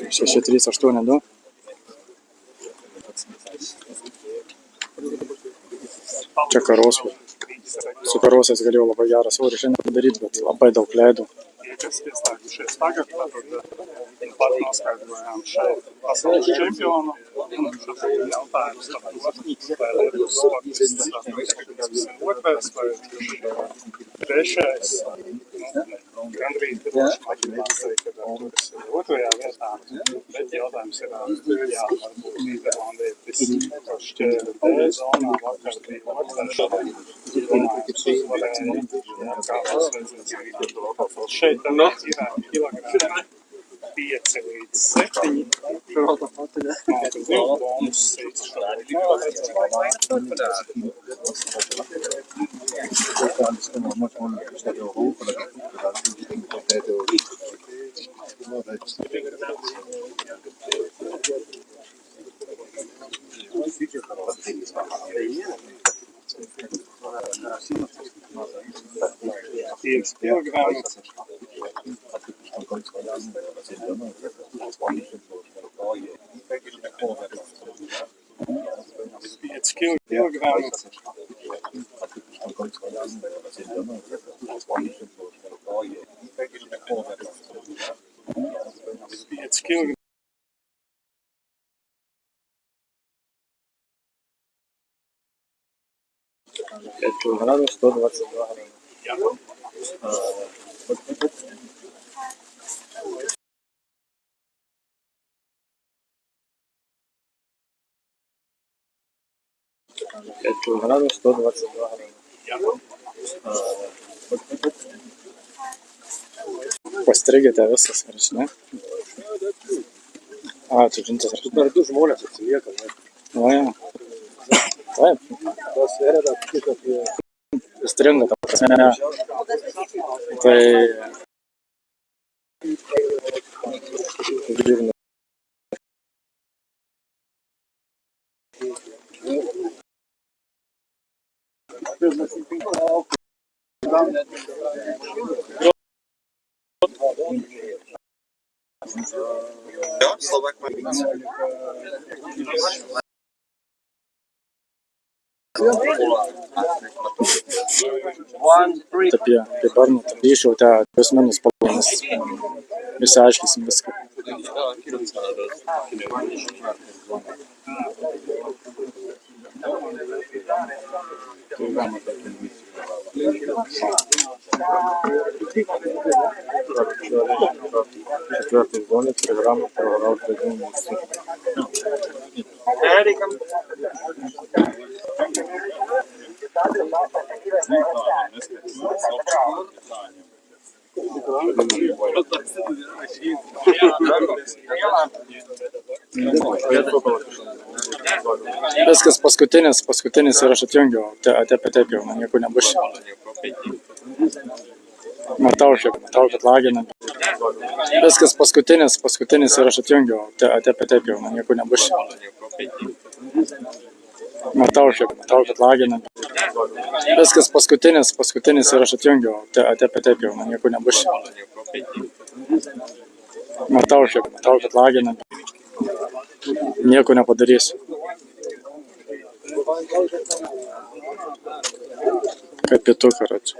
6382. Čia Karosų. Su Karosais galėjau labai gerą svorį šiandien padaryti, bet labai daug leidau. Kas ieslēgušies tagad, tad pat noskaidrojām šeit pasaules čempionu. Šis ir jautājums par to, vai Lietuvas sportists tas ir otrais vai trešais. Gandrīz droši maķinācija, ka tas ir otrajā vietā, bet jautājums ir, jā, varbūt Nīderlandietis šķēra D zonā, vakar bija otrais. Uzvarēja, kā tas redzams, šeit ir kilogrāmi 5 līdz 7. Tas divu bonus cits Килограмм 122 грамма. Килограмм 122 грамма. Pastrigėte visas, ar ne? Čia džintas. Dar du žmonės atsilieka. O, jo. Taip. Tas yra tik apie... Stringa, ta prasme, ne. Tai... Apie Barną tapyšiau, plius minus spalvomis. Visi aiškysim viską. Четвертый зоне программа програл третьем месте. Viskas paskutinis ir aš atjungiau, taip jau, man nieko nebus. Matau, kad lagina. Viskas paskutinis ir aš atjungiau, taip jau, man nieko nebus. Matau, kad lagina. Viskas paskutinis ir aš atjungiau, taip jau, man nieko nebus. Matau, kad lagina. Nieko nepadarysiu. Kaip pietų, karočiui.